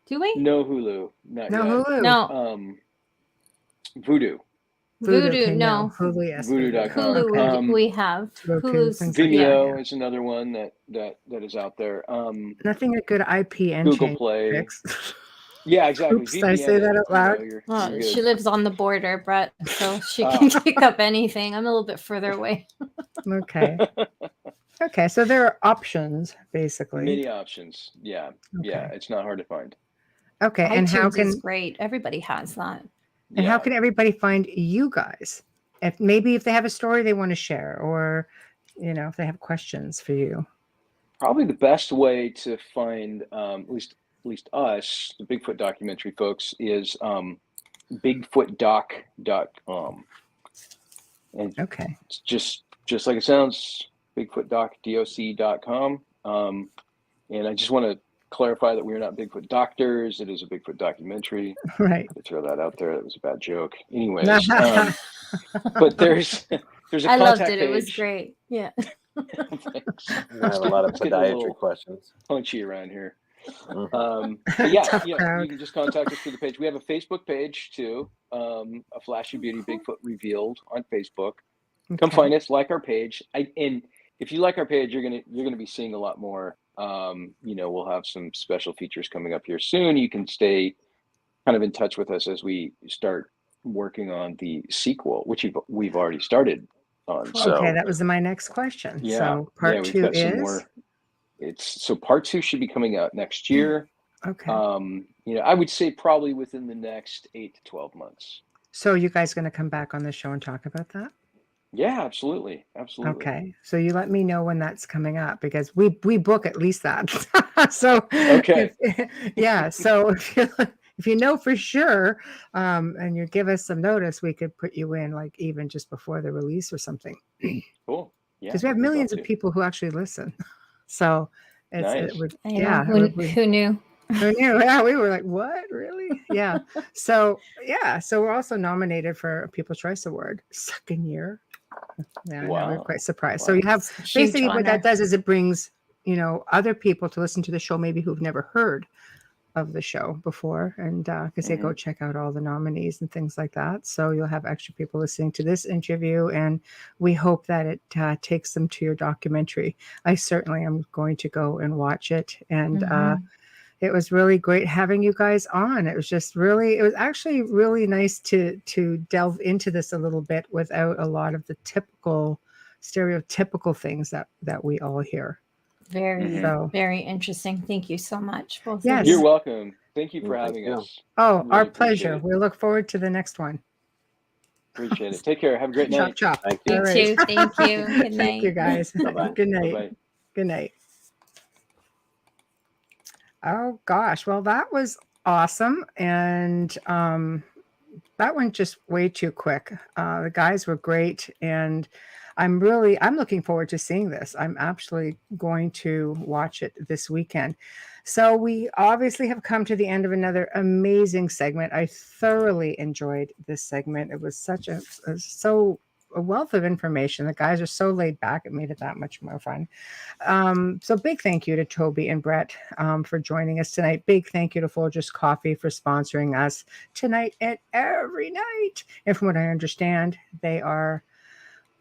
Do we? No Hulu. Not No yet. Hulu. No. Voodoo. Voodoo, no. Hulu, yes. Voodoo.com. Hulu we have. Hulu's Vimeo is another one that is out there. Nothing a good IP and Google Play. Fix. Yeah, exactly. Oops, did I say that out loud? Well, she lives on the border, Brett, so she can pick up anything. I'm a little bit further away. Okay. Okay, so there are options, basically. Many options. Yeah. Okay. Yeah, it's not hard to find. Okay, iTunes and how can is great. Everybody has that. And how can everybody find you guys? If they have a story they want to share, or if they have questions for you. Probably the best way to find at least us, the Bigfoot documentary folks, is bigfootdoc.com. And Okay. it's just like it sounds, BigfootDoc.com. And I just want to clarify that we are not Bigfoot doctors. It is a Bigfoot documentary. Right. To throw that out there, that was a bad joke. Anyways, but there's a I loved contact it. page. It was great. Yeah. Thanks. I have a lot of It's getting a podiatry little questions. punchy around here. But yeah, Tough you crowd. can just contact us through the page. We have a Facebook page too, a Flashy Beauty Bigfoot Revealed on Facebook. Come Okay. find us, like our page. And if you like our page, you're gonna be seeing a lot more. We'll have some special features coming up here soon. You can stay kind of in touch with us as we start working on the sequel, which we've already started on. So Okay, that was my next question. yeah, So part we've 2 got some is more. So part 2 should be coming out next year. okay. I would say probably within the next 8 to 12 months. So you guys going to come back on the show and talk about that? Yeah, absolutely. Okay. So you let me know when that's coming up because we book at least that. So okay. Yeah. So if you know for sure, and you give us some notice, we could put you in like even just before the release or something. Cool. Yeah. Because we have millions of people who actually listen. So nice. Who knew? Who knew? Yeah, we were like, what? Really? Yeah. So we're also nominated for a People's Choice Award, second year. Yeah, wow. I know, we're quite surprised. Wow. So you have basically what that does is it brings, other people to listen to the show, maybe who've never heard of the show before, and because they go check out all the nominees and things like that. So you'll have extra people listening to this interview, and we hope that it takes them to your documentary. I certainly am going to go and watch it, and it was really great having you guys on. It was actually really nice to delve into this a little bit without a lot of the stereotypical things that we all hear. Very interesting. Thank you so much. Both yes. of you. You're welcome. Thank you for having us. Oh, really our pleasure. We look forward to the next one. Appreciate it. Take care. Have a great night. Chop. Thank you. You too. Thank you. Good night. Thank you, guys. Bye-bye. Good night. Bye-bye. Good night. Oh gosh, well that was awesome, and that went just way too quick. The guys were great, and I'm looking forward to seeing this. I'm actually going to watch it this weekend. So we obviously have come to the end of another amazing segment. I thoroughly enjoyed this segment. It was such a wealth of information. The guys are so laid back. It made it that much more fun. So big thank you to Tobe and Brett for joining us tonight. Big thank you to Folgers Coffee for sponsoring us tonight and every night. And from what I understand, they are,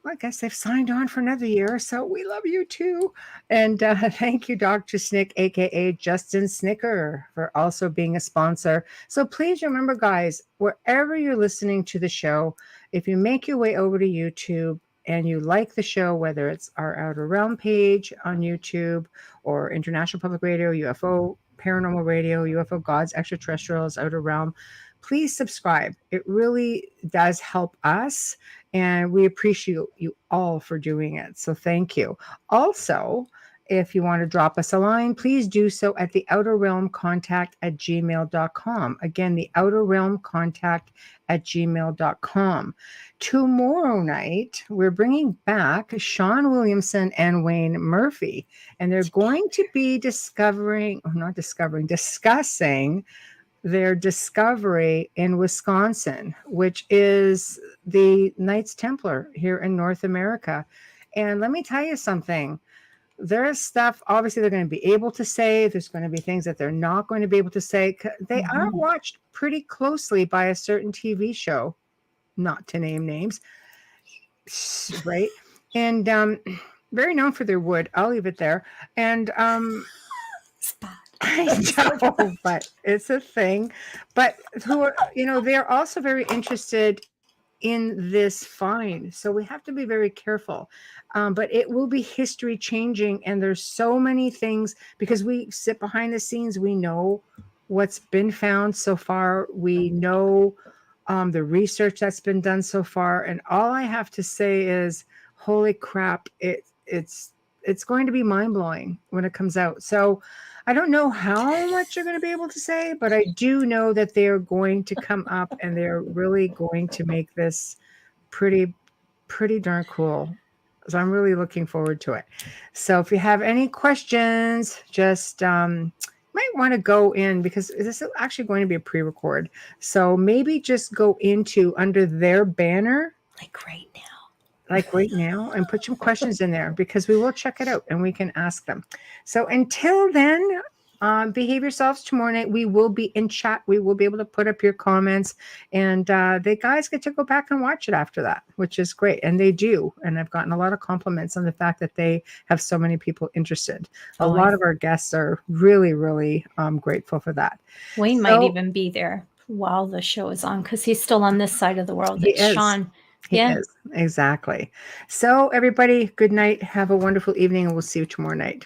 I guess they've signed on for another year, so we love you too. And thank you, Dr. Snick, aka Justin Snicker, for also being a sponsor. So please remember, guys, wherever you're listening to the show, if you make your way over to YouTube and you like the show, whether it's our Outer Realm page on YouTube or International Public Radio, UFO Paranormal Radio, UFO Gods, Extraterrestrials, Outer Realm, please subscribe. It really does help us, and we appreciate you all for doing it. So thank you. Also, if you want to drop us a line, please do so at the Outer Realm contact@gmail.com. Again, the Outer Realm contact@gmail.com. Tomorrow night, we're bringing back Sean Williamson and Wayne Murphy, and they're going to be discussing their discovery in Wisconsin, which is the Knights Templar here in North America. And let me tell you something. There's stuff, obviously, they're going to be able to say. There's going to be things that they're not going to be able to say. They are watched pretty closely by a certain TV show, not to name names, right? And very known for their wood. I'll leave it there. And I know, but it's a thing. But who are, they're also very interested in this find. So we have to be very careful. But it will be history changing. And there's so many things because we sit behind the scenes. We know what's been found so far. We know the research that's been done so far. And all I have to say is, holy crap, it's going to be mind-blowing when it comes out. So I don't know how much you're going to be able to say, but I do know that they're going to come up and they're really going to make this pretty pretty darn cool. So I'm really looking forward to it. So if you have any questions, just might want to go in, because this is actually going to be a pre-record. So maybe just go into under their banner, like right now, and put some questions in there, because we will check it out and we can ask them. So until then, behave yourselves tomorrow night. We will be in chat. We will be able to put up your comments, and the guys get to go back and watch it after that, which is great. And they do. And I've gotten a lot of compliments on the fact that they have so many people interested. A lot of our guests are really, really grateful for that. Wayne might even be there while the show is on, because he's still on this side of the world. He It's is. Sean. He is. Exactly. So everybody, good night. Have a wonderful evening, and we'll see you tomorrow night.